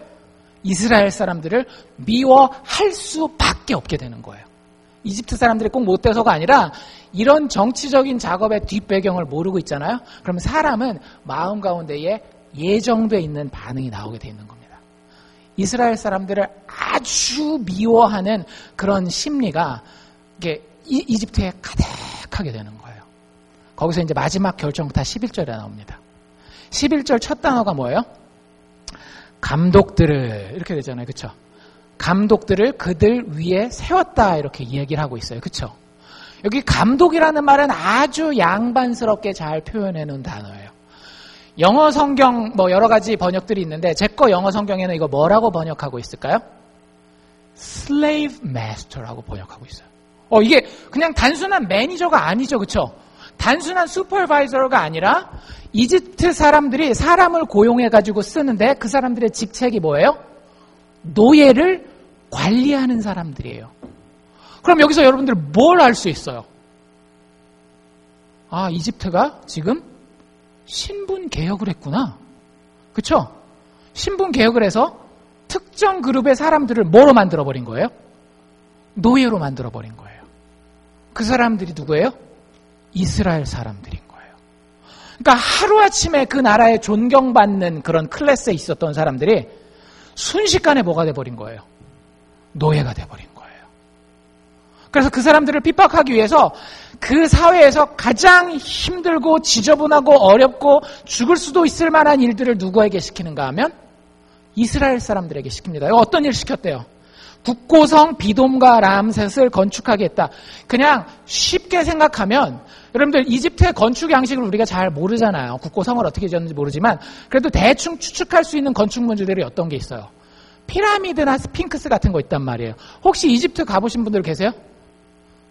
이스라엘 사람들을 미워할 수밖에 없게 되는 거예요. 이집트 사람들이 꼭 못돼서가 아니라 이런 정치적인 작업의 뒷배경을 모르고 있잖아요. 그러면 사람은 마음 가운데에 예정돼 있는 반응이 나오게 돼 있는 겁니다. 이스라엘 사람들을 아주 미워하는 그런 심리가 이게 이집트에 가득하게 되는 거예요. 거기서 이제 마지막 결정타 11절에 나옵니다. 11절 첫 단어가 뭐예요? 감독들을 이렇게 되잖아요. 그렇죠? 감독들을 그들 위에 세웠다 이렇게 이야기를 하고 있어요. 그렇죠? 여기 감독이라는 말은 아주 양반스럽게 잘 표현해 놓은 단어예요. 영어 성경 뭐 여러 가지 번역들이 있는데 제 거 영어 성경에는 이거 뭐라고 번역하고 있을까요? Slave Master라고 번역하고 있어요. 이게 그냥 단순한 매니저가 아니죠. 그렇죠? 단순한 슈퍼바이저가 아니라 이집트 사람들이 사람을 고용해가지고 쓰는데 그 사람들의 직책이 뭐예요? 노예를 관리하는 사람들이에요. 그럼 여기서 여러분들 뭘 알 수 있어요? 아, 이집트가 지금 신분 개혁을 했구나. 그렇죠? 신분 개혁을 해서 특정 그룹의 사람들을 뭐로 만들어버린 거예요? 노예로 만들어버린 거예요. 그 사람들이 누구예요? 이스라엘 사람들인 거예요. 그러니까 하루아침에 그 나라에 존경받는 그런 클래스에 있었던 사람들이 순식간에 뭐가 돼버린 거예요? 노예가 돼버린 거예요. 그래서 그 사람들을 핍박하기 위해서 그 사회에서 가장 힘들고 지저분하고 어렵고 죽을 수도 있을 만한 일들을 누구에게 시키는가 하면 이스라엘 사람들에게 시킵니다. 어떤 일 시켰대요? 국고성 비돔과 람셋을 건축하게 했다. 그냥 쉽게 생각하면 여러분들 이집트의 건축 양식을 우리가 잘 모르잖아요. 국고성을 어떻게 지었는지 모르지만 그래도 대충 추측할 수 있는 건축물들이 어떤 게 있어요? 피라미드나 스핑크스 같은 거 있단 말이에요. 혹시 이집트 가보신 분들 계세요?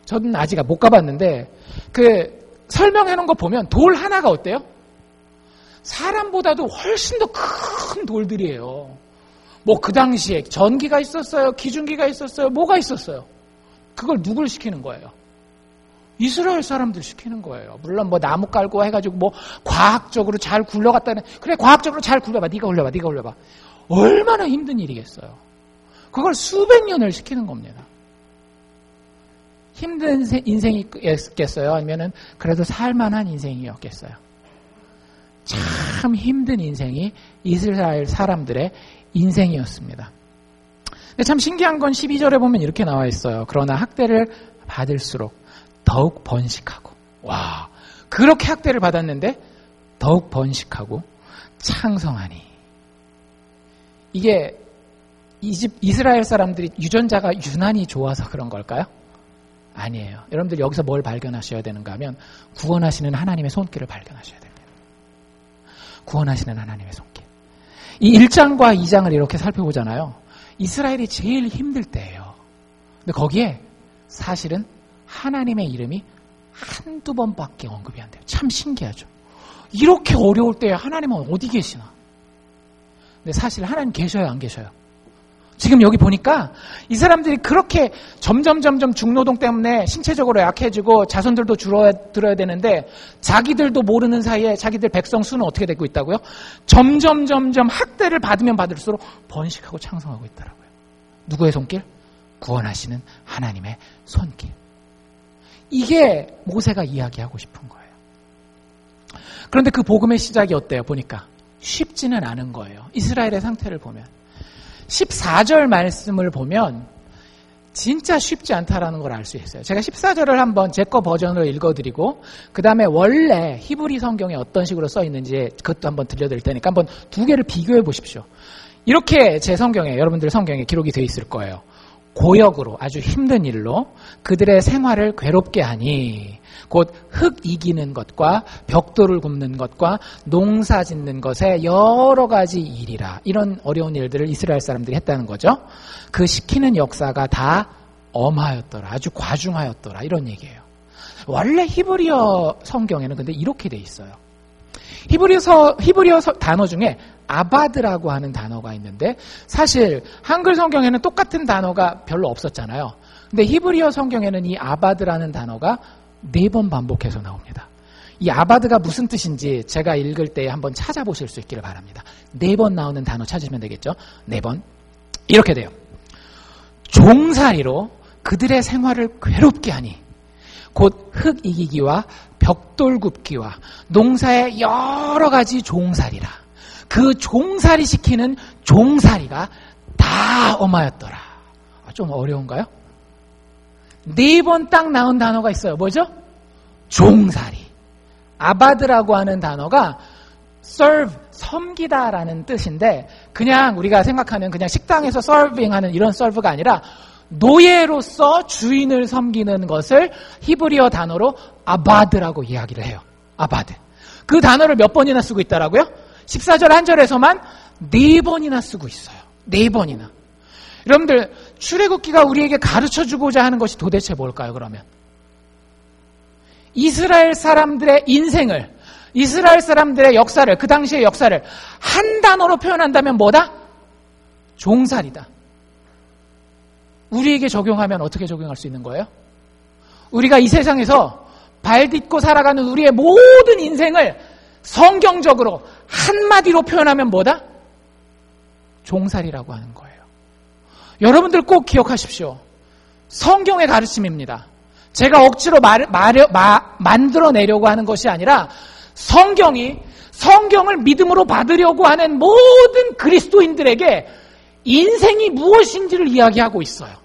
저는 아직 못 가봤는데 그 설명해 놓은 거 보면 돌 하나가 어때요? 사람보다도 훨씬 더 큰 돌들이에요. 뭐 그 당시에 전기가 있었어요? 기중기가 있었어요? 뭐가 있었어요? 그걸 누굴 시키는 거예요? 이스라엘 사람들 시키는 거예요. 물론 뭐 나무 깔고 해가지고 뭐 과학적으로 잘 굴러갔다는, 그래 과학적으로 잘 굴려봐. 네가 굴려봐. 얼마나 힘든 일이겠어요. 그걸 수백 년을 시키는 겁니다. 힘든 인생이었겠어요? 아니면은 그래도 살만한 인생이었겠어요? 참 힘든 인생이 이스라엘 사람들의 인생이었습니다. 근데 참 신기한 건 12절에 보면 이렇게 나와 있어요. 그러나 학대를 받을수록 더욱 번식하고, 와, 그렇게 학대를 받았는데 더욱 번식하고 창성하니. 이게 이스라엘 사람들이 유전자가 유난히 좋아서 그런 걸까요? 아니에요. 여러분들 여기서 뭘 발견하셔야 되는가 하면 구원하시는 하나님의 손길을 발견하셔야 됩니다. 구원하시는 하나님의 손길. 이 1장과 2장을 이렇게 살펴보잖아요. 이스라엘이 제일 힘들 때예요. 근데 거기에 사실은 하나님의 이름이 한두 번밖에 언급이 안 돼요. 참 신기하죠. 이렇게 어려울 때 하나님은 어디 계시나? 근데 사실 하나님 계셔요, 안 계셔요? 지금 여기 보니까 이 사람들이 그렇게 점점 중노동 때문에 신체적으로 약해지고 자손들도 줄어들어야 되는데 자기들도 모르는 사이에 자기들 백성 수는 어떻게 되고 있다고요? 점점 학대를 받으면 받을수록 번식하고 창성하고 있더라고요. 누구의 손길? 구원하시는 하나님의 손길. 이게 모세가 이야기하고 싶은 거예요. 그런데 그 복음의 시작이 어때요? 보니까 쉽지는 않은 거예요. 이스라엘의 상태를 보면 14절 말씀을 보면 진짜 쉽지 않다라는 걸 알 수 있어요. 제가 14절을 한번 제 거 버전으로 읽어드리고 그 다음에 원래 히브리 성경에 어떤 식으로 써 있는지 그것도 한번 들려드릴 테니까 한번 두 개를 비교해 보십시오. 이렇게 제 성경에, 여러분들 성경에 기록이 되어 있을 거예요. 고역으로, 아주 힘든 일로 그들의 생활을 괴롭게 하니 곧 흙 이기는 것과 벽돌을 굽는 것과 농사 짓는 것에 여러 가지 일이라. 이런 어려운 일들을 이스라엘 사람들이 했다는 거죠. 그 시키는 역사가 다 엄하였더라. 아주 과중하였더라. 이런 얘기예요. 원래 히브리어 성경에는 근데 이렇게 돼 있어요. 히브리어 단어 중에 아바드라고 하는 단어가 있는데 사실 한글 성경에는 똑같은 단어가 별로 없었잖아요. 근데 히브리어 성경에는 이 아바드라는 단어가 4번 반복해서 나옵니다. 이 아바드가 무슨 뜻인지 제가 읽을 때 한번 찾아보실 수 있기를 바랍니다. 4번 나오는 단어 찾으시면 되겠죠. 4번. 이렇게 돼요. 종살이로 그들의 생활을 괴롭게 하니 곧 흙 이기기와 벽돌 굽기와 농사의 여러 가지 종살이라. 그 종살이 시키는 종살이가 다 엄하였더라. 좀 어려운가요? 4번 딱 나온 단어가 있어요. 뭐죠? 종살이. 아바드라고 하는 단어가 serve, 섬기다라는 뜻인데 그냥 우리가 생각하는 그냥 식당에서 서빙하는 이런 serve가 아니라 노예로서 주인을 섬기는 것을 히브리어 단어로 아바드라고 이야기를 해요. 아바드. 그 단어를 몇 번이나 쓰고 있다라고요? 14절 한 절에서만 4번이나 쓰고 있어요. 4번이나. 여러분들 출애굽기가 우리에게 가르쳐주고자 하는 것이 도대체 뭘까요? 그러면 이스라엘 사람들의 인생을, 이스라엘 사람들의 역사를, 그 당시의 역사를 한 단어로 표현한다면 뭐다? 종살이다. 우리에게 적용하면 어떻게 적용할 수 있는 거예요? 우리가 이 세상에서 발 딛고 살아가는 우리의 모든 인생을 성경적으로 한마디로 표현하면 뭐다? 종살이라고 하는 거예요. 여러분들 꼭 기억하십시오. 성경의 가르침입니다. 제가 억지로 만들어내려고 하는 것이 아니라 성경을 믿음으로 받으려고 하는 모든 그리스도인들에게 인생이 무엇인지를 이야기하고 있어요.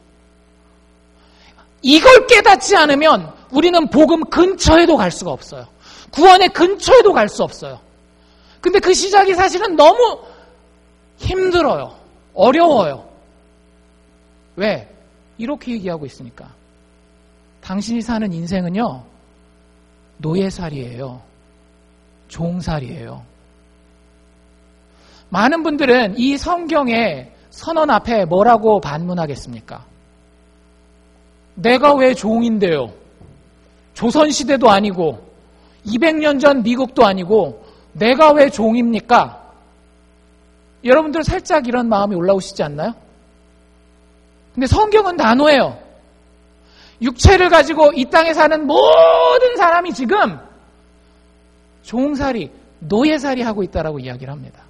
이걸 깨닫지 않으면 우리는 복음 근처에도 갈 수가 없어요. 구원의 근처에도 갈 수 없어요. 근데 그 시작이 사실은 너무 힘들어요. 어려워요. 왜? 이렇게 얘기하고 있으니까. 당신이 사는 인생은요, 노예살이에요. 종살이에요. 많은 분들은 이 성경의 선언 앞에 뭐라고 반문하겠습니까? 내가 왜 종인데요? 조선시대도 아니고 200년 전 미국도 아니고 내가 왜 종입니까? 여러분들 살짝 이런 마음이 올라오시지 않나요? 근데 성경은 단호해요. 육체를 가지고 이 땅에 사는 모든 사람이 지금 종살이, 노예살이 하고 있다라고 이야기를 합니다.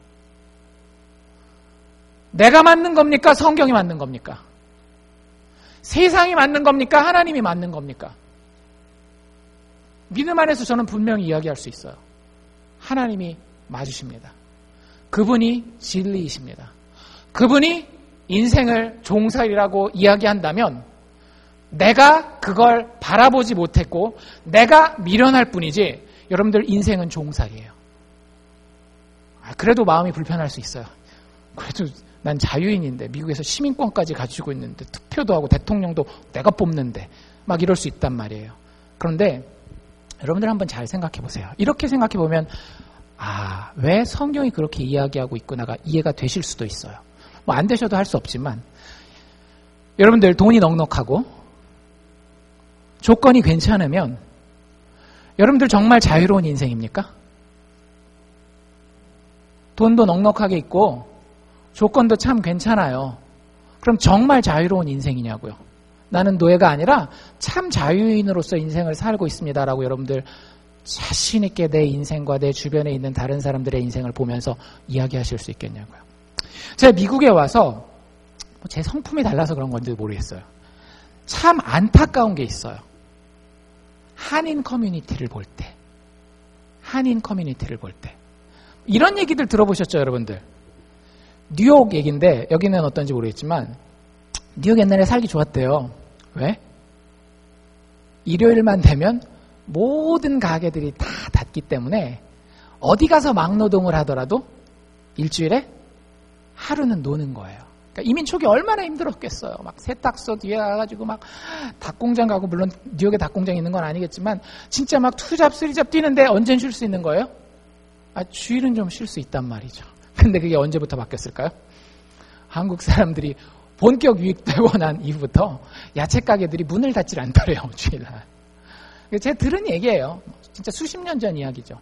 내가 맞는 겁니까? 성경이 맞는 겁니까? 세상이 맞는 겁니까? 하나님이 맞는 겁니까? 믿음 안에서 저는 분명히 이야기할 수 있어요. 하나님이 맞으십니다. 그분이 진리이십니다. 그분이 인생을 종살이라고 이야기한다면 내가 그걸 바라보지 못했고 내가 미련할 뿐이지 여러분들 인생은 종살이에요. 그래도 마음이 불편할 수 있어요. 그래도 난 자유인인데 미국에서 시민권까지 가지고 있는데 투표도 하고 대통령도 내가 뽑는데 막 이럴 수 있단 말이에요. 그런데 여러분들 한번 잘 생각해 보세요. 이렇게 생각해 보면 왜 성경이 그렇게 이야기하고 있구나가 이해가 되실 수도 있어요. 뭐 안 되셔도 할 수 없지만 여러분들 돈이 넉넉하고 조건이 괜찮으면 여러분들 정말 자유로운 인생입니까? 돈도 넉넉하게 있고 조건도 참 괜찮아요. 그럼 정말 자유로운 인생이냐고요. 나는 노예가 아니라 참 자유인으로서 인생을 살고 있습니다라고 여러분들 자신 있게 내 인생과 내 주변에 있는 다른 사람들의 인생을 보면서 이야기하실 수 있겠냐고요. 제가 미국에 와서 제 성품이 달라서 그런 건지 모르겠어요. 참 안타까운 게 있어요. 한인 커뮤니티를 볼 때. 이런 얘기들 들어보셨죠, 여러분들? 뉴욕 얘기인데 여기는 어떤지 모르겠지만 뉴욕 옛날에 살기 좋았대요. 왜? 일요일만 되면 모든 가게들이 다 닫기 때문에 어디 가서 막노동을 하더라도 일주일에 하루는 노는 거예요. 그러니까 이민 초기 얼마나 힘들었겠어요. 막 세탁소 뒤에 가가지고 막 닭공장 가고, 물론 뉴욕에 닭공장이 있는 건 아니겠지만 진짜 막 투잡 쓰리잡 뛰는데 언젠 쉴 수 있는 거예요? 주일은 좀 쉴 수 있단 말이죠. 근데 그게 언제부터 바뀌었을까요? 한국 사람들이 본격 유입되고 난 이후부터 야채 가게들이 문을 닫질 않더래요, 주일날. 제가 들은 얘기예요. 진짜 수십 년 전 이야기죠.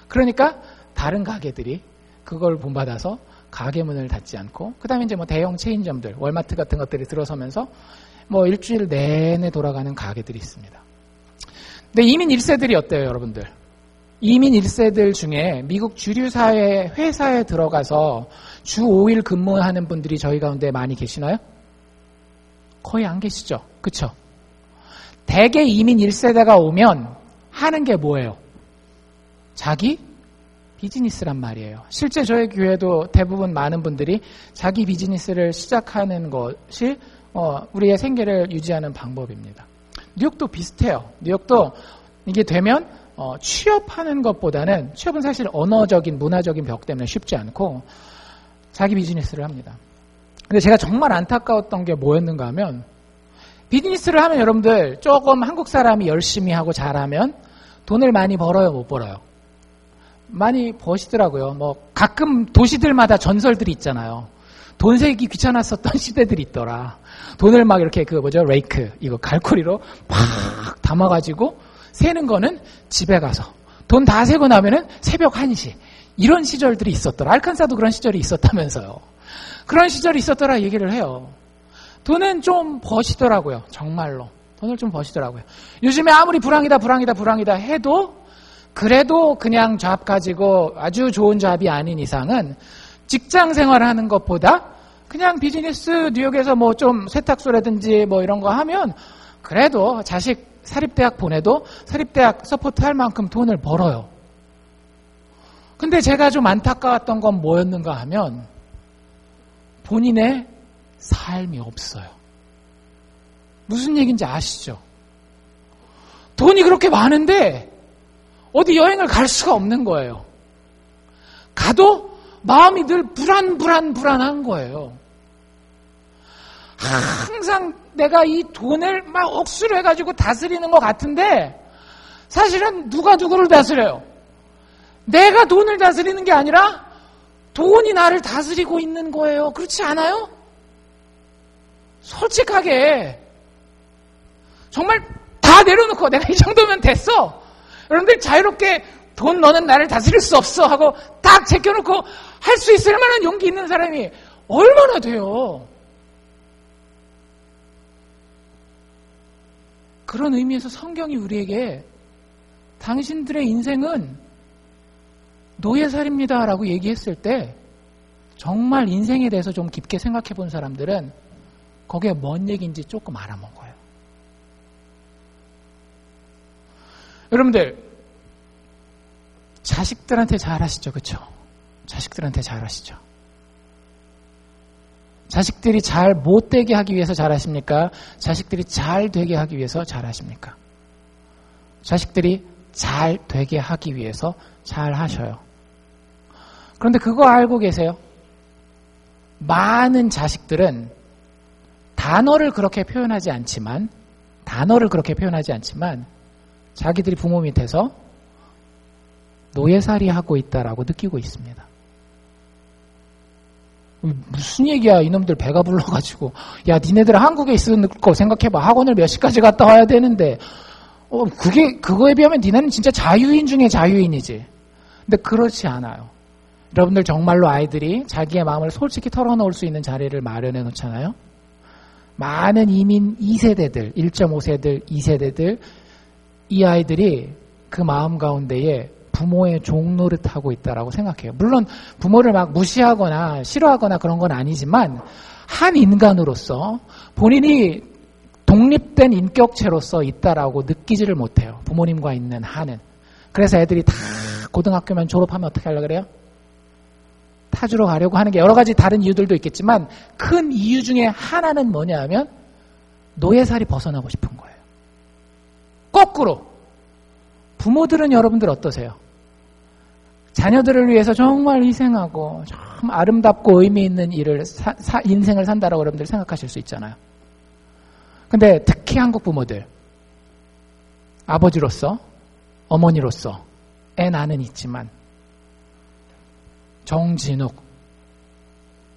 그러니까 다른 가게들이 그걸 본받아서 가게 문을 닫지 않고, 그 다음에 이제 뭐 대형 체인점들, 월마트 같은 것들이 들어서면서 뭐 일주일 내내 돌아가는 가게들이 있습니다. 근데 이민 1세들이 어때요, 여러분들? 이민 1세들 중에 미국 주류 사회 회사에 들어가서 주 5일 근무하는 분들이 저희 가운데 많이 계시나요? 거의 안 계시죠? 그쵸? 대개 이민 1세대가 오면 하는 게 뭐예요? 자기 비즈니스란 말이에요. 실제 저희 교회도 대부분 많은 분들이 자기 비즈니스를 시작하는 것이 우리의 생계를 유지하는 방법입니다. 뉴욕도 비슷해요. 뉴욕도 이게 되면 취업하는 것보다는, 취업은 사실 언어적인 문화적인 벽 때문에 쉽지 않고 자기 비즈니스를 합니다. 근데 제가 정말 안타까웠던 게 뭐였는가 하면, 비즈니스를 하면 여러분들 조금 한국 사람이 열심히 하고 잘하면 돈을 많이 벌어요, 못 벌어요? 많이 버시더라고요. 뭐 가끔 도시들마다 전설들이 있잖아요. 돈 세기 귀찮았었던 시대들이 있더라. 돈을 막 이렇게 레이크, 이거 갈고리로 팍 담아가지고 세는 거는 집에 가서 돈 다 세고 나면은 새벽 1시, 이런 시절들이 있었더라. 알칸사도 그런 시절이 있었다면서요. 그런 시절이 있었더라 얘기를 해요. 돈은 좀 버시더라고요. 정말로 돈을 좀 버시더라고요. 요즘에 아무리 불황이다 해도 그래도 그냥 잡 가지고 아주 좋은 잡이 아닌 이상은 직장 생활하는 것보다 그냥 비즈니스, 뉴욕에서 뭐 좀 세탁소라든지 뭐 이런 거 하면 그래도 자식 사립대학 보내도 사립대학 서포트 할 만큼 돈을 벌어요. 근데 제가 좀 안타까웠던 건 뭐였는가 하면 본인의 삶이 없어요. 무슨 얘기인지 아시죠? 돈이 그렇게 많은데 어디 여행을 갈 수가 없는 거예요. 가도 마음이 늘 불안한 거예요. 항상 내가 이 돈을 막 억수로 해가지고 다스리는 것 같은데 사실은 누가 누구를 다스려요? 내가 돈을 다스리는 게 아니라 돈이 나를 다스리고 있는 거예요. 그렇지 않아요? 솔직하게 정말 다 내려놓고 내가 이 정도면 됐어, 여러분들 자유롭게 돈 너는 나를 다스릴 수 없어 하고 딱 제껴놓고 할 수 있을 만한 용기 있는 사람이 얼마나 돼요? 그런 의미에서 성경이 우리에게 당신들의 인생은 노예살입니다라고 얘기했을 때 정말 인생에 대해서 좀 깊게 생각해 본 사람들은 거기에 뭔 얘기인지 조금 알아먹어요. 여러분들 자식들한테 잘하시죠, 그렇죠? 자식들한테 잘하시죠. 자식들이 잘 못되게 하기 위해서 잘하십니까? 자식들이 잘 되게 하기 위해서 잘하십니까? 자식들이 잘 되게 하기 위해서 잘하셔요. 그런데 그거 알고 계세요? 많은 자식들은 단어를 그렇게 표현하지 않지만 자기들이 부모 밑에서 노예살이 하고 있다라고 느끼고 있습니다. 무슨 얘기야, 이놈들 배가 불러가지고. 야, 니네들 한국에 있을 거 생각해봐. 학원을 몇 시까지 갔다 와야 되는데. 그거에 비하면 니네는 진짜 자유인 중에 자유인이지. 근데 그렇지 않아요. 여러분들 정말로 아이들이 자기의 마음을 솔직히 털어놓을 수 있는 자리를 마련해 놓잖아요. 많은 이민 2세대들, 1.5세들, 2세대들, 이 아이들이 그 마음 가운데에 부모의 종 노릇하고 있다라고 생각해요. 물론 부모를 막 무시하거나 싫어하거나 그런 건 아니지만 한 인간으로서 본인이 독립된 인격체로서 있다라고 느끼지를 못해요. 부모님과 있는 한은. 그래서 애들이 다 고등학교만 졸업하면 어떻게 하려고 그래요? 타주로 가려고 하는 게 여러 가지 다른 이유들도 있겠지만 큰 이유 중에 하나는 뭐냐 하면 노예살이 벗어나고 싶은 거예요. 거꾸로 부모들은 여러분들 어떠세요? 자녀들을 위해서 정말 희생하고 참 아름답고 의미 있는 일을 인생을 산다라고 여러분들 생각하실 수 있잖아요. 근데 특히 한국 부모들, 아버지로서, 어머니로서 애 나는 있지만 정진욱,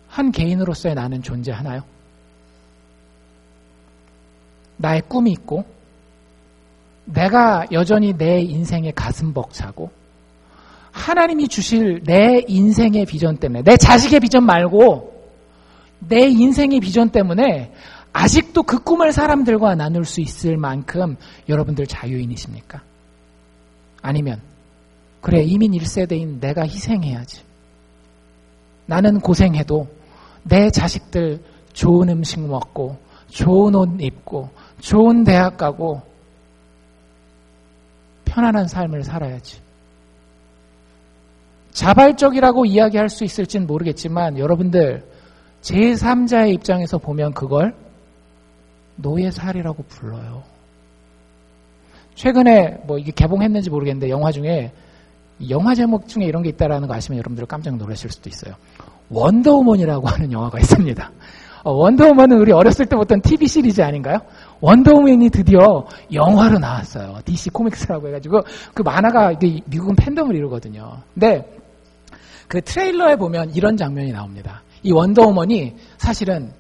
한 개인으로서의 나는 존재하나요? 나의 꿈이 있고 내가 여전히 내 인생의 가슴 벅차고 하나님이 주실 내 인생의 비전 때문에, 내 자식의 비전 말고 내 인생의 비전 때문에 아직도 그 꿈을 사람들과 나눌 수 있을 만큼 여러분들 자유인이십니까? 아니면 그래, 이민 1세대인 내가 희생해야지. 나는 고생해도 내 자식들 좋은 음식 먹고 좋은 옷 입고 좋은 대학 가고 편안한 삶을 살아야지. 자발적이라고 이야기할 수 있을지는 모르겠지만 여러분들 제3자의 입장에서 보면 그걸 노예살이라고 불러요. 최근에 뭐 이게 개봉했는지 모르겠는데 영화 중에 영화 제목 중에 이런 게 있다라는 거 아시면 여러분들 깜짝 놀라실 수도 있어요. 원더우먼이라고 하는 영화가 있습니다. 원더우먼은 우리 어렸을 때 보던 TV 시리즈 아닌가요? 원더우먼이 드디어 영화로 나왔어요. DC 코믹스라고 해가지고 그 만화가 이게 미국은 팬덤을 이루거든요. 근데 그 트레일러에 보면 이런 장면이 나옵니다. 이 원더우먼이 사실은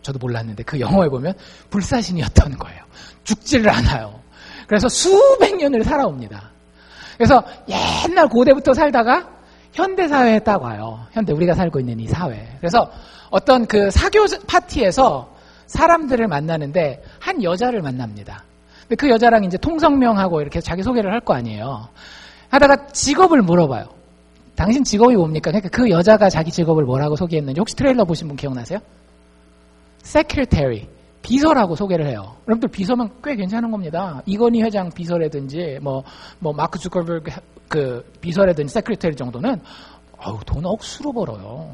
저도 몰랐는데 그 영화에 보면 불사신이었던 거예요. 죽지를 않아요. 그래서 수백 년을 살아옵니다. 그래서 옛날 고대부터 살다가 현대사회에 딱 와요. 우리가 살고 있는 이 사회. 그래서 어떤 그 사교 파티에서 사람들을 만나는데 한 여자를 만납니다. 근데 그 여자랑 이제 통성명하고 이렇게 자기소개를 할 거 아니에요. 하다가 직업을 물어봐요. 당신 직업이 뭡니까? 그러니까 그 여자가 자기 직업을 뭐라고 소개했는지 혹시 트레일러 보신 분 기억나세요? Secretary, 비서라고 소개를 해요. 여러분들 비서면 꽤 괜찮은 겁니다. 이건희 회장 비서라든지 뭐 마크 주커버그 그 비서라든지 세크리터리 정도는 돈 억수로 벌어요.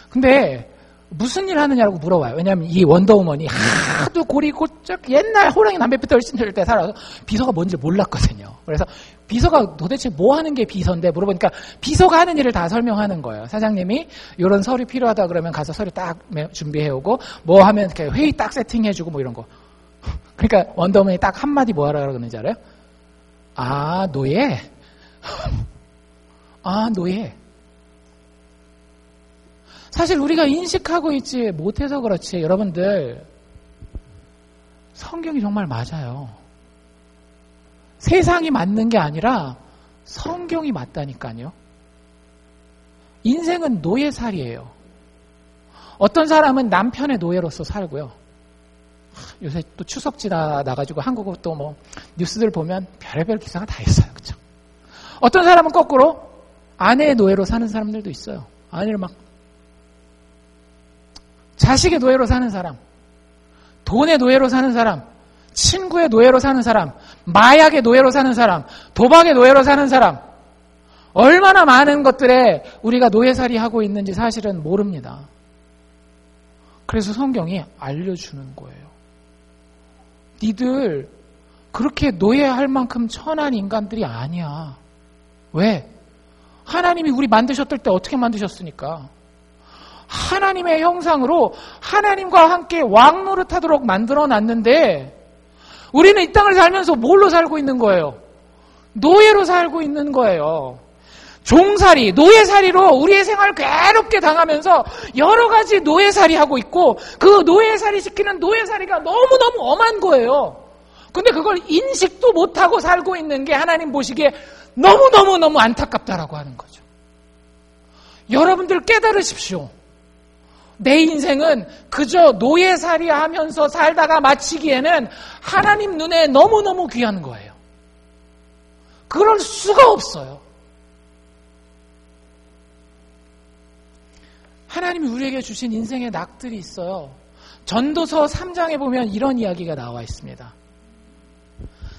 근데 무슨 일 하느냐고 물어봐요. 왜냐하면 이 원더우먼이 하도 고리고짝 옛날 호랑이 남배 피터 훨씬 될 때 살아서 비서가 뭔지 몰랐거든요. 그래서 비서가 도대체 뭐 하는 게 비서인데 물어보니까 비서가 하는 일을 다 설명하는 거예요. 사장님이 이런 서류 필요하다 그러면 가서 서류 딱 준비해오고 뭐 하면 이렇게 회의 딱 세팅해주고 뭐 이런 거. 그러니까 원더우먼이 딱 한마디 뭐 하라 그러는지 알아요? 아, 노예? 아, 노예. 사실 우리가 인식하고 있지 못해서 그렇지 여러분들 성경이 정말 맞아요. 세상이 맞는 게 아니라 성경이 맞다니까요. 인생은 노예살이에요. 어떤 사람은 남편의 노예로서 살고요. 요새 또 추석 지나가지고 한국어 또 뭐 뉴스들 보면 별의별 기사가 다 있어요. 그렇죠? 어떤 사람은 거꾸로 아내의 노예로 사는 사람들도 있어요. 아내를 막 자식의 노예로 사는 사람, 돈의 노예로 사는 사람, 친구의 노예로 사는 사람, 마약의 노예로 사는 사람, 도박의 노예로 사는 사람, 얼마나 많은 것들에 우리가 노예살이 하고 있는지 사실은 모릅니다. 그래서 성경이 알려주는 거예요. 니들 그렇게 노예할 만큼 천한 인간들이 아니야. 왜? 하나님이 우리 만드셨을 때 어떻게 만드셨으니까. 하나님의 형상으로 하나님과 함께 왕노릇하도록 만들어놨는데 우리는 이 땅을 살면서 뭘로 살고 있는 거예요? 노예로 살고 있는 거예요. 종살이, 노예살이로 우리의 생활을 괴롭게 당하면서 여러 가지 노예살이 하고 있고 그 노예살이 시키는 노예살이가 너무너무 엄한 거예요. 근데 그걸 인식도 못하고 살고 있는 게 하나님 보시기에 너무너무 안타깝다라고 하는 거죠. 여러분들 깨달으십시오. 내 인생은 그저 노예살이 하면서 살다가 마치기에는 하나님 눈에 너무너무 귀한 거예요. 그럴 수가 없어요. 하나님이 우리에게 주신 인생의 낙들이 있어요. 전도서 3장에 보면 이런 이야기가 나와 있습니다.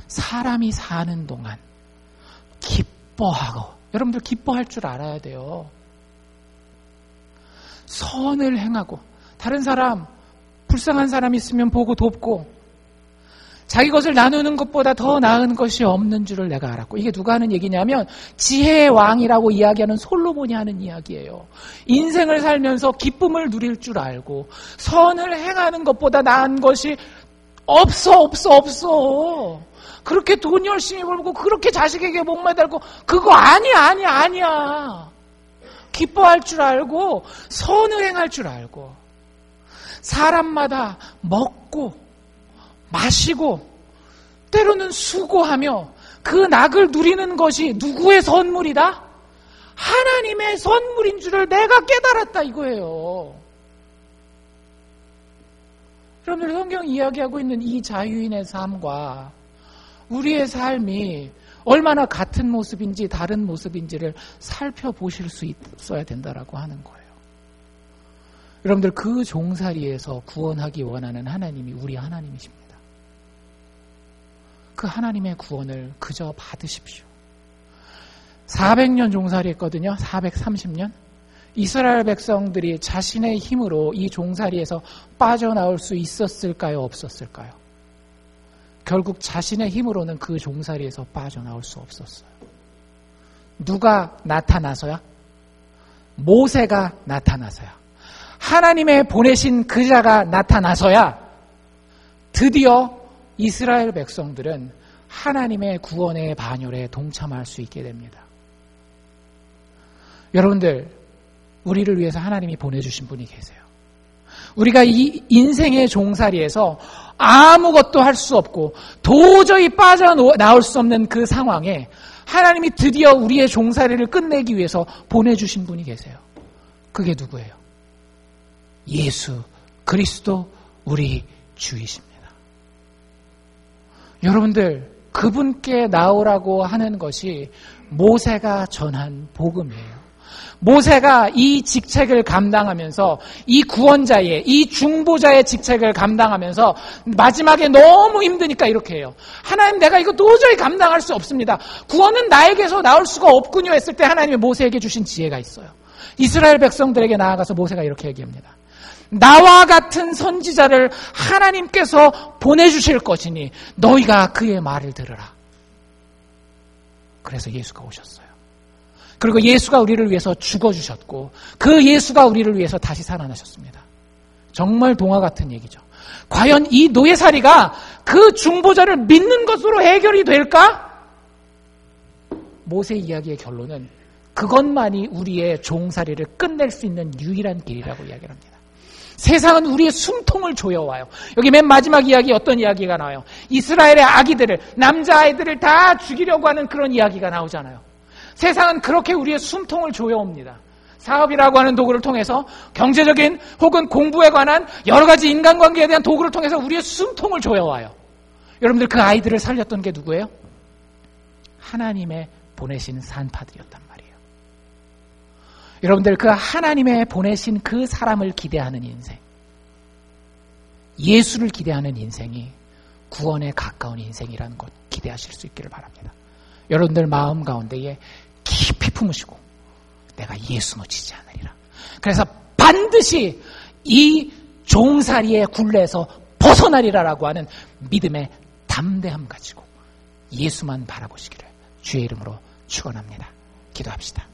사람이 사는 동안 기뻐하고, 여러분들 기뻐할 줄 알아야 돼요. 선을 행하고, 다른 사람, 불쌍한 사람 있으면 보고 돕고, 자기 것을 나누는 것보다 더 나은 것이 없는 줄을 내가 알았고. 이게 누가 하는 얘기냐면 지혜의 왕이라고 이야기하는 솔로몬이 하는 이야기예요. 인생을 살면서 기쁨을 누릴 줄 알고 선을 행하는 것보다 나은 것이 없어. 그렇게 돈 열심히 벌고 그렇게 자식에게 목매달고 그거 아니야. 기뻐할 줄 알고 선을 행할 줄 알고 사람마다 먹고 마시고 때로는 수고하며 그 낙을 누리는 것이 누구의 선물이다? 하나님의 선물인 줄을 내가 깨달았다 이거예요. 여러분들 성경이 이야기하고 있는 이 자유인의 삶과 우리의 삶이 얼마나 같은 모습인지 다른 모습인지를 살펴보실 수 있어야 된다라고 하는 거예요. 여러분들 그 종살이에서 구원하기 원하는 하나님이 우리 하나님이십니다. 그 하나님의 구원을 그저 받으십시오. 400년 종살이 했거든요. 430년. 이스라엘 백성들이 자신의 힘으로 이 종살이에서 빠져나올 수 있었을까요? 없었을까요? 결국 자신의 힘으로는 그 종살이에서 빠져나올 수 없었어요. 누가 나타나서야? 모세가 나타나서야. 하나님의 보내신 그 자가 나타나서야 드디어 이스라엘 백성들은 하나님의 구원의 반열에 동참할 수 있게 됩니다. 여러분들, 우리를 위해서 하나님이 보내주신 분이 계세요. 우리가 이 인생의 종살이에서 아무것도 할 수 없고 도저히 빠져나올 수 없는 그 상황에 하나님이 드디어 우리의 종살이를 끝내기 위해서 보내주신 분이 계세요. 그게 누구예요? 예수 그리스도 우리 주이십니다. 여러분들, 그분께 나오라고 하는 것이 모세가 전한 복음이에요. 모세가 이 직책을 감당하면서 이 구원자의, 이 중보자의 직책을 감당하면서 마지막에 너무 힘드니까 이렇게 해요. 하나님, 내가 이거 도저히 감당할 수 없습니다. 구원은 나에게서 나올 수가 없군요 했을 때 하나님이 모세에게 주신 지혜가 있어요. 이스라엘 백성들에게 나아가서 모세가 이렇게 얘기합니다. 나와 같은 선지자를 하나님께서 보내주실 것이니 너희가 그의 말을 들으라. 그래서 예수가 오셨어요. 그리고 예수가 우리를 위해서 죽어주셨고 그 예수가 우리를 위해서 다시 살아나셨습니다. 정말 동화 같은 얘기죠. 과연 이 노예살이가 그 중보자를 믿는 것으로 해결이 될까? 모세 이야기의 결론은 그것만이 우리의 종살이를 끝낼 수 있는 유일한 길이라고 이야기를 합니다. 세상은 우리의 숨통을 조여와요. 여기 맨 마지막 이야기 어떤 이야기가 나와요? 이스라엘의 아기들을, 남자아이들을 다 죽이려고 하는 그런 이야기가 나오잖아요. 세상은 그렇게 우리의 숨통을 조여옵니다. 사업이라고 하는 도구를 통해서 경제적인 혹은 공부에 관한 여러 가지 인간관계에 대한 도구를 통해서 우리의 숨통을 조여와요. 여러분들 그 아이들을 살렸던 게 누구예요? 하나님의 보내신 산파들이었단 말이에요. 여러분들 그 하나님의 보내신 그 사람을 기대하는 인생, 예수를 기대하는 인생이 구원에 가까운 인생이라는 것 기대하실 수 있기를 바랍니다. 여러분들 마음 가운데에 깊이 품으시고 내가 예수 놓치지 않으리라. 그래서 반드시 이 종살이의 굴레에서 벗어나리라라고 하는 믿음의 담대함 가지고 예수만 바라보시기를 주의 이름으로 축원합니다. 기도합시다.